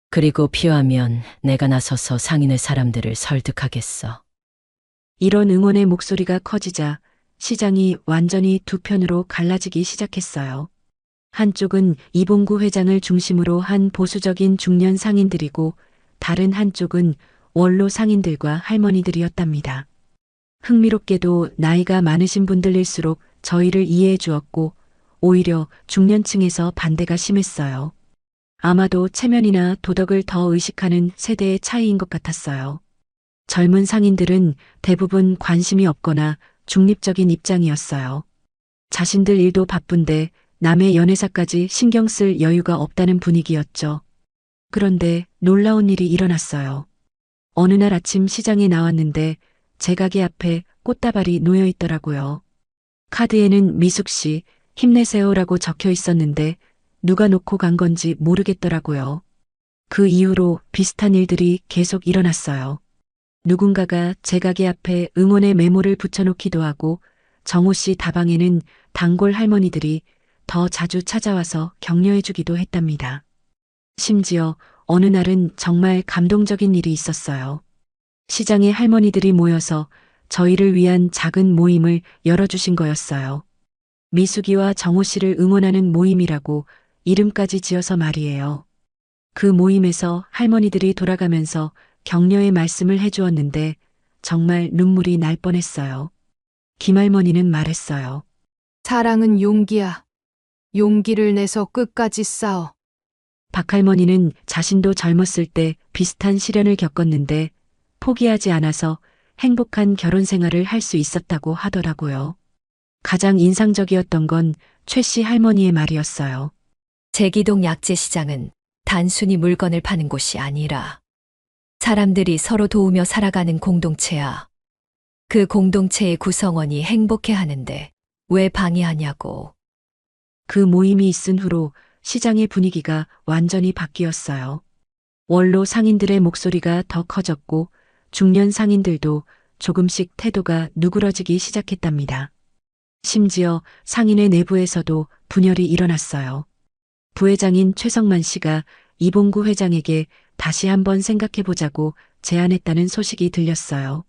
그리고 필요하면 내가 나서서 상인의 사람들을 설득하겠어. 이런 응원의 목소리가 커지자 시장이 완전히 두 편으로 갈라지기 시작했어요. 한쪽은 이봉구 회장을 중심으로 한 보수적인 중년 상인들이고 다른 한쪽은 원로 상인들과 할머니들이었답니다. 흥미롭게도 나이가 많으신 분들일수록 저희를 이해해 주었고 오히려 중년층에서 반대가 심했어요. 아마도 체면이나 도덕을 더 의식하는 세대의 차이인 것 같았어요. 젊은 상인들은 대부분 관심이 없거나 중립적인 입장이었어요. 자신들 일도 바쁜데 남의 연애사까지 신경 쓸 여유가 없다는 분위기였죠. 그런데 놀라운 일이 일어났어요. 어느 날 아침 시장에 나왔는데 제 가게 앞에 꽃다발이 놓여 있더라고요. 카드에는 미숙 씨, 힘내세요라고 적혀 있었는데 누가 놓고 간 건지 모르겠더라고요. 그 이후로 비슷한 일들이 계속 일어났어요. 누군가가 제 가게 앞에 응원의 메모를 붙여놓기도 하고 정호 씨 다방에는 단골 할머니들이 더 자주 찾아와서 격려해주기도 했답니다. 심지어 어느 날은 정말 감동적인 일이 있었어요. 시장에 할머니들이 모여서 저희를 위한 작은 모임을 열어주신 거였어요. 미숙이와 정호 씨를 응원하는 모임이라고 이름까지 지어서 말이에요. 그 모임에서 할머니들이 돌아가면서 격려의 말씀을 해주었는데 정말 눈물이 날 뻔했어요. 김할머니는 말했어요. 사랑은 용기야. 용기를 내서 끝까지 싸워. 박할머니는 자신도 젊었을 때 비슷한 시련을 겪었는데 포기하지 않아서 행복한 결혼 생활을 할 수 있었다고 하더라고요. 가장 인상적이었던 건 최 씨 할머니의 말이었어요. 제기동 약재시장은 단순히 물건을 파는 곳이 아니라 사람들이 서로 도우며 살아가는 공동체야. 그 공동체의 구성원이 행복해 하는데 왜 방해하냐고. 그 모임이 있은 후로 시장의 분위기가 완전히 바뀌었어요. 원로 상인들의 목소리가 더 커졌고 중년 상인들도 조금씩 태도가 누그러지기 시작했답니다. 심지어 상인의 내부에서도 분열이 일어났어요. 부회장인 최성만 씨가 이봉구 회장에게 다시 한번 생각해보자고 제안했다는 소식이 들렸어요.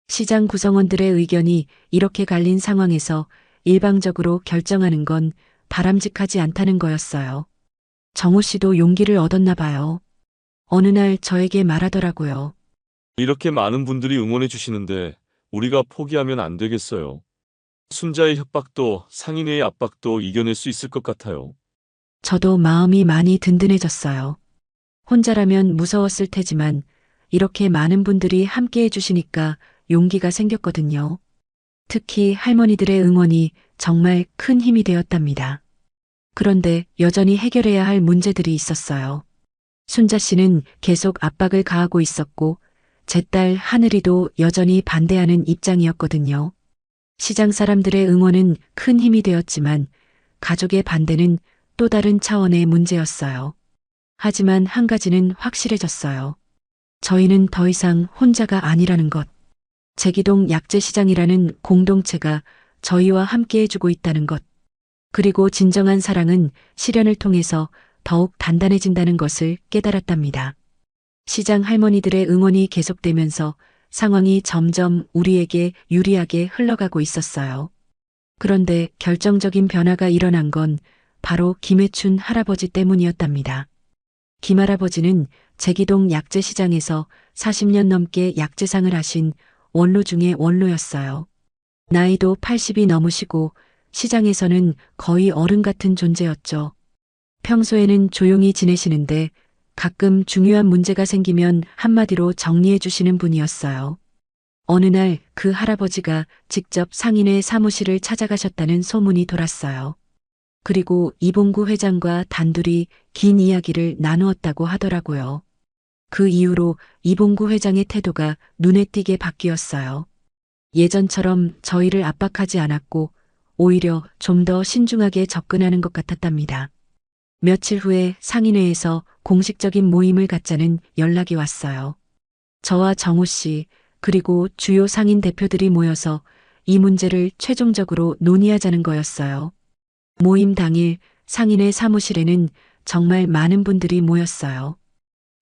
시장 구성원들의 의견이 이렇게 갈린 상황에서 일방적으로 결정하는 건 바람직하지 않다는 거였어요. 정호 씨도 용기를 얻었나 봐요. 어느 날 저에게 말하더라고요. 이렇게 많은 분들이 응원해 주시는데 우리가 포기하면 안 되겠어요. 순자의 협박도 상인회의 압박도 이겨낼 수 있을 것 같아요. 저도 마음이 많이 든든해졌어요. 혼자라면 무서웠을 테지만 이렇게 많은 분들이 함께 해주시니까 용기가 생겼거든요. 특히 할머니들의 응원이 정말 큰 힘이 되었답니다. 그런데 여전히 해결해야 할 문제들이 있었어요. 순자 씨는 계속 압박을 가하고 있었고 제 딸 하늘이도 여전히 반대하는 입장이었거든요. 시장 사람들의 응원은 큰 힘이 되었지만 가족의 반대는 또 다른 차원의 문제였어요. 하지만 한 가지는 확실해졌어요. 저희는 더 이상 혼자가 아니라는 것. 제기동 약재시장이라는 공동체가 저희와 함께 해주고 있다는 것. 그리고 진정한 사랑은 시련을 통해서 더욱 단단해진다는 것을 깨달았답니다. 시장 할머니들의 응원이 계속되면서 상황이 점점 우리에게 유리하게 흘러가고 있었어요. 그런데 결정적인 변화가 일어난 건 바로 김해춘 할아버지 때문이었답니다. 김 할아버지는 제기동 약재시장에서 40년 넘게 약재상을 하신 원로 중에 원로였어요. 나이도 80이 넘으시고 시장에서는 거의 어른 같은 존재였죠. 평소에는 조용히 지내시는데 가끔 중요한 문제가 생기면 한마디로 정리해 주시는 분이었어요. 어느 날 그 할아버지가 직접 상인의 사무실을 찾아가셨다는 소문이 돌았어요. 그리고 이봉구 회장과 단둘이 긴 이야기를 나누었다고 하더라고요. 그 이후로 이봉구 회장의 태도가 눈에 띄게 바뀌었어요. 예전처럼 저희를 압박하지 않았고 오히려 좀 더 신중하게 접근하는 것 같았답니다. 며칠 후에 상인회에서 공식적인 모임을 갖자는 연락이 왔어요. 저와 정호 씨 그리고 주요 상인 대표들이 모여서 이 문제를 최종적으로 논의하자는 거였어요. 모임 당일 상인회 사무실에는 정말 많은 분들이 모였어요.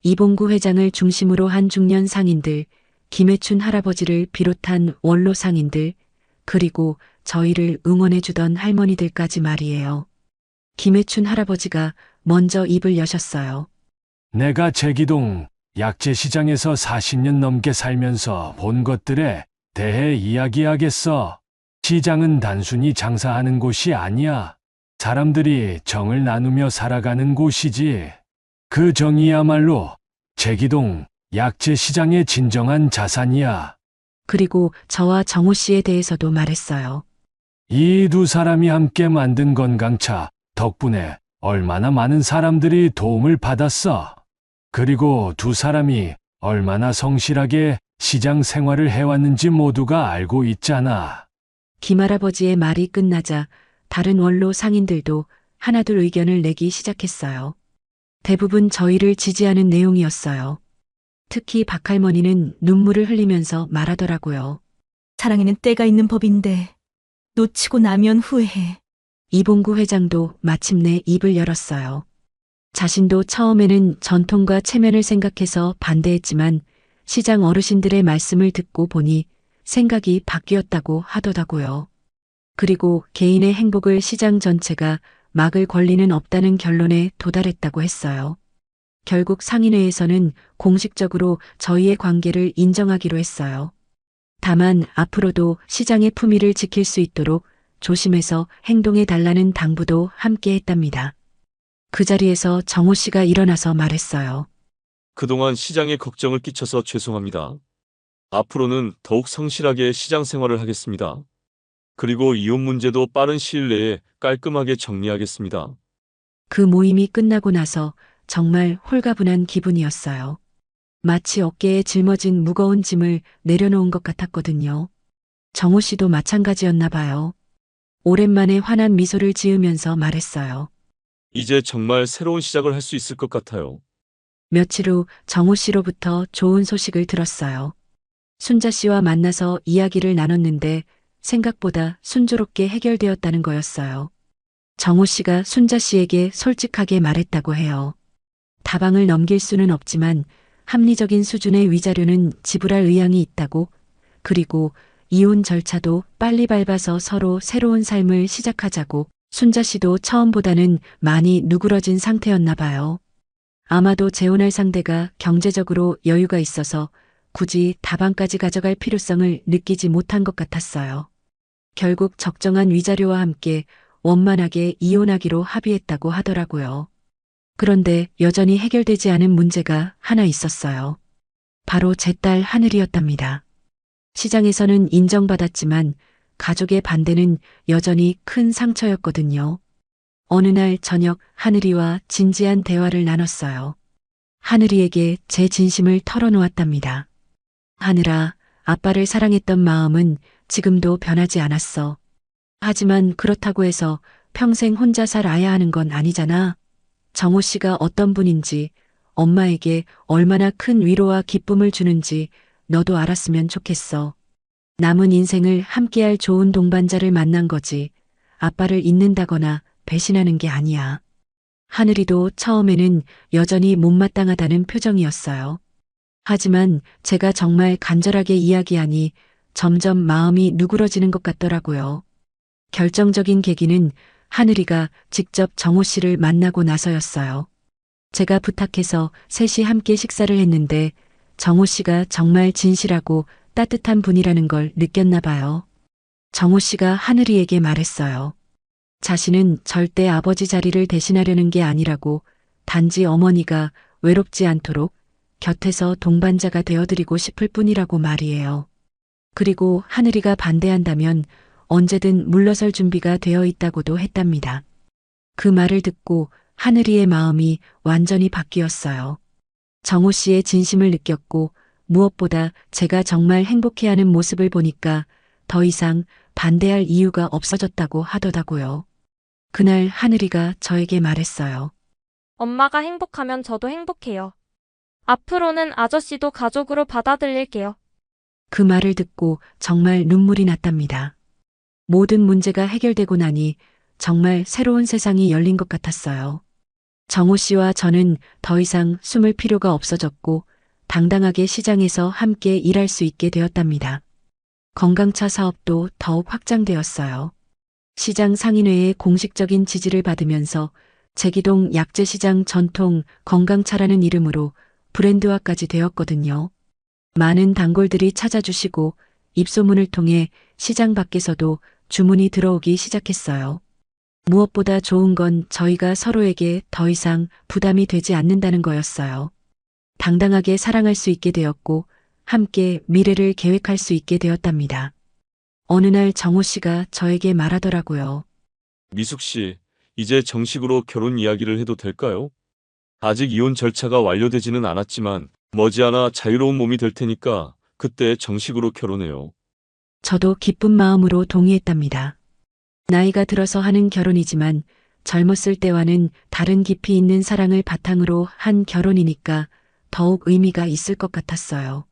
이봉구 회장을 중심으로 한 중년 상인들, 김해춘 할아버지를 비롯한 원로 상인들, 그리고 저희를 응원해주던 할머니들까지 말이에요. 김해춘 할아버지가 먼저 입을 여셨어요. 내가 제기동 약재 시장에서 40년 넘게 살면서 본 것들에 대해 이야기하겠어. 시장은 단순히 장사하는 곳이 아니야. 사람들이 정을 나누며 살아가는 곳이지. 그 정이야말로 제기동 약재 시장의 진정한 자산이야. 그리고 저와 정호 씨에 대해서도 말했어요. 이 두 사람이 함께 만든 건강차 덕분에 얼마나 많은 사람들이 도움을 받았어. 그리고 두 사람이 얼마나 성실하게 시장 생활을 해왔는지 모두가 알고 있잖아. 김할아버지의 말이 끝나자 다른 원로 상인들도 하나둘 의견을 내기 시작했어요. 대부분 저희를 지지하는 내용이었어요. 특히 박할머니는 눈물을 흘리면서 말하더라고요. 사랑에는 때가 있는 법인데 놓치고 나면 후회해. 이봉구 회장도 마침내 입을 열었어요. 자신도 처음에는 전통과 체면을 생각해서 반대했지만 시장 어르신들의 말씀을 듣고 보니 생각이 바뀌었다고 하더라고요. 그리고 개인의 행복을 시장 전체가 막을 권리는 없다는 결론에 도달했다고 했어요. 결국 상인회에서는 공식적으로 저희의 관계를 인정하기로 했어요. 다만 앞으로도 시장의 품위를 지킬 수 있도록 조심해서 행동해 달라는 당부도 함께 했답니다. 그 자리에서 정호 씨가 일어나서 말했어요. 그동안 시장에 걱정을 끼쳐서 죄송합니다. 앞으로는 더욱 성실하게 시장 생활을 하겠습니다. 그리고 이혼 문제도 빠른 시일 내에 깔끔하게 정리하겠습니다. 그 모임이 끝나고 나서 정말 홀가분한 기분이었어요. 마치 어깨에 짊어진 무거운 짐을 내려놓은 것 같았거든요. 정호 씨도 마찬가지였나 봐요. 오랜만에 환한 미소를 지으면서 말했어요. 이제 정말 새로운 시작을 할 수 있을 것 같아요. 며칠 후 정호 씨로부터 좋은 소식을 들었어요. 순자 씨와 만나서 이야기를 나눴는데 생각보다 순조롭게 해결되었다는 거였어요. 정호 씨가 순자 씨에게 솔직하게 말했다고 해요. 다방을 넘길 수는 없지만 합리적인 수준의 위자료는 지불할 의향이 있다고, 그리고 이혼 절차도 빨리 밟아서 서로 새로운 삶을 시작하자고. 순자 씨도 처음보다는 많이 누그러진 상태였나 봐요. 아마도 재혼할 상대가 경제적으로 여유가 있어서 굳이 다방까지 가져갈 필요성을 느끼지 못한 것 같았어요. 결국 적정한 위자료와 함께 원만하게 이혼하기로 합의했다고 하더라고요. 그런데 여전히 해결되지 않은 문제가 하나 있었어요. 바로 제 딸 하늘이었답니다. 시장에서는 인정받았지만 가족의 반대는 여전히 큰 상처였거든요. 어느 날 저녁 하늘이와 진지한 대화를 나눴어요. 하늘이에게 제 진심을 털어놓았답니다. 하늘아, 아빠를 사랑했던 마음은 지금도 변하지 않았어. 하지만 그렇다고 해서 평생 혼자 살아야 하는 건 아니잖아. 정호 씨가 어떤 분인지, 엄마에게 얼마나 큰 위로와 기쁨을 주는지 너도 알았으면 좋겠어. 남은 인생을 함께할 좋은 동반자를 만난 거지, 아빠를 잊는다거나 배신하는 게 아니야. 하늘이도 처음에는 여전히 못마땅하다는 표정이었어요. 하지만 제가 정말 간절하게 이야기하니 점점 마음이 누그러지는 것 같더라고요. 결정적인 계기는 하늘이가 직접 정호 씨를 만나고 나서였어요. 제가 부탁해서 셋이 함께 식사를 했는데 정호 씨가 정말 진실하고 따뜻한 분이라는 걸 느꼈나 봐요. 정호 씨가 하늘이에게 말했어요. 자신은 절대 아버지 자리를 대신하려는 게 아니라고, 단지 어머니가 외롭지 않도록 곁에서 동반자가 되어드리고 싶을 뿐이라고 말이에요. 그리고 하늘이가 반대한다면 언제든 물러설 준비가 되어 있다고도 했답니다. 그 말을 듣고 하늘이의 마음이 완전히 바뀌었어요. 정호 씨의 진심을 느꼈고 무엇보다 제가 정말 행복해하는 모습을 보니까 더 이상 반대할 이유가 없어졌다고 하더라고요. 그날 하늘이가 저에게 말했어요. 엄마가 행복하면 저도 행복해요. 앞으로는 아저씨도 가족으로 받아들일게요. 그 말을 듣고 정말 눈물이 났답니다. 모든 문제가 해결되고 나니 정말 새로운 세상이 열린 것 같았어요. 정호 씨와 저는 더 이상 숨을 필요가 없어졌고 당당하게 시장에서 함께 일할 수 있게 되었답니다. 건강차 사업도 더욱 확장되었어요. 시장 상인회의 공식적인 지지를 받으면서 제기동 약재시장 전통 건강차라는 이름으로 브랜드화까지 되었거든요. 많은 단골들이 찾아주시고 입소문을 통해 시장 밖에서도 주문이 들어오기 시작했어요. 무엇보다 좋은 건 저희가 서로에게 더 이상 부담이 되지 않는다는 거였어요. 당당하게 사랑할 수 있게 되었고 함께 미래를 계획할 수 있게 되었답니다. 어느 날 정호 씨가 저에게 말하더라고요. 미숙 씨, 이제 정식으로 결혼 이야기를 해도 될까요? 아직 이혼 절차가 완료되지는 않았지만 머지않아 자유로운 몸이 될 테니까 그때 정식으로 결혼해요. 저도 기쁜 마음으로 동의했답니다. 나이가 들어서 하는 결혼이지만 젊었을 때와는 다른 깊이 있는 사랑을 바탕으로 한 결혼이니까 더욱 의미가 있을 것 같았어요.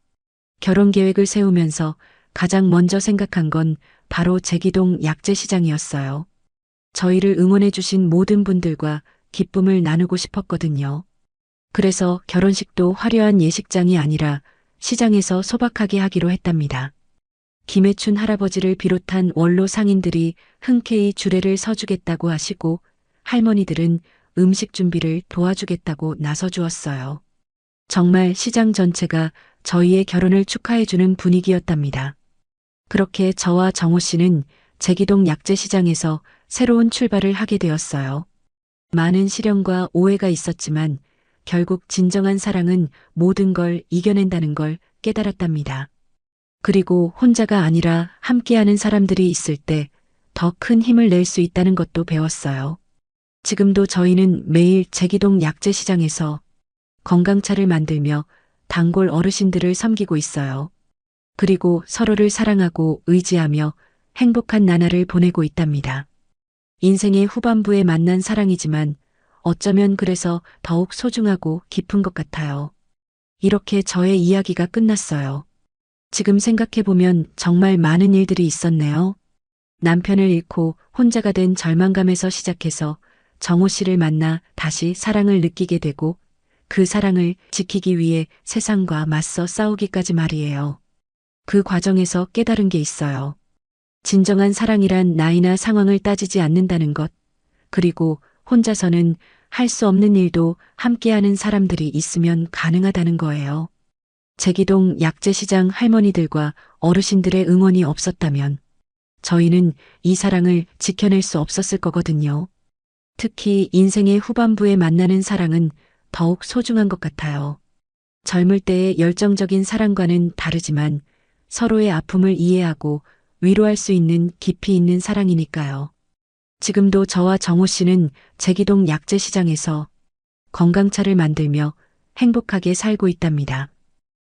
결혼 계획을 세우면서 가장 먼저 생각한 건 바로 제기동 약재시장이었어요. 저희를 응원해주신 모든 분들과 기쁨을 나누고 싶었거든요. 그래서 결혼식도 화려한 예식장이 아니라 시장에서 소박하게 하기로 했답니다. 김해춘 할아버지를 비롯한 원로 상인들이 흔쾌히 주례를 서주겠다고 하시고 할머니들은 음식 준비를 도와주겠다고 나서주었어요. 정말 시장 전체가 저희의 결혼을 축하해주는 분위기였답니다. 그렇게 저와 정호 씨는 제기동 약재시장에서 새로운 출발을 하게 되었어요. 많은 시련과 오해가 있었지만 결국 진정한 사랑은 모든 걸 이겨낸다는 걸 깨달았답니다. 그리고 혼자가 아니라 함께하는 사람들이 있을 때 더 큰 힘을 낼 수 있다는 것도 배웠어요. 지금도 저희는 매일 제기동 약재시장에서 건강차를 만들며 단골 어르신들을 섬기고 있어요. 그리고 서로를 사랑하고 의지하며 행복한 나날을 보내고 있답니다. 인생의 후반부에 만난 사랑이지만 어쩌면 그래서 더욱 소중하고 깊은 것 같아요. 이렇게 저의 이야기가 끝났어요. 지금 생각해보면 정말 많은 일들이 있었네요. 남편을 잃고 혼자가 된 절망감에서 시작해서 정호 씨를 만나 다시 사랑을 느끼게 되고 그 사랑을 지키기 위해 세상과 맞서 싸우기까지 말이에요. 그 과정에서 깨달은 게 있어요. 진정한 사랑이란 나이나 상황을 따지지 않는다는 것, 그리고 혼자서는 할 수 없는 일도 함께하는 사람들이 있으면 가능하다는 거예요. 제기동 약재시장 할머니들과 어르신들의 응원이 없었다면 저희는 이 사랑을 지켜낼 수 없었을 거거든요. 특히 인생의 후반부에 만나는 사랑은 더욱 소중한 것 같아요. 젊을 때의 열정적인 사랑과는 다르지만 서로의 아픔을 이해하고 위로할 수 있는 깊이 있는 사랑이니까요. 지금도 저와 정호 씨는 제기동 약재시장에서 건강차를 만들며 행복하게 살고 있답니다.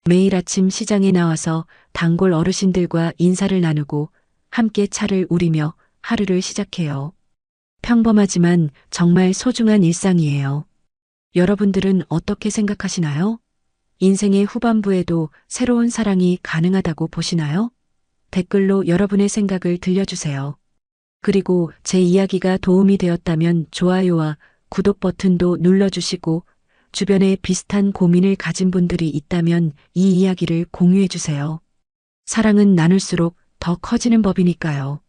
매일 아침 시장에 나와서 단골 어르신들과 인사를 나누고 함께 차를 우리며 하루를 시작해요. 평범하지만 정말 소중한 일상이에요. 여러분들은 어떻게 생각하시나요? 인생의 후반부에도 새로운 사랑이 가능하다고 보시나요? 댓글로 여러분의 생각을 들려주세요. 그리고 제 이야기가 도움이 되었다면 좋아요와 구독 버튼도 눌러주시고 주변에 비슷한 고민을 가진 분들이 있다면 이 이야기를 공유해주세요. 사랑은 나눌수록 더 커지는 법이니까요.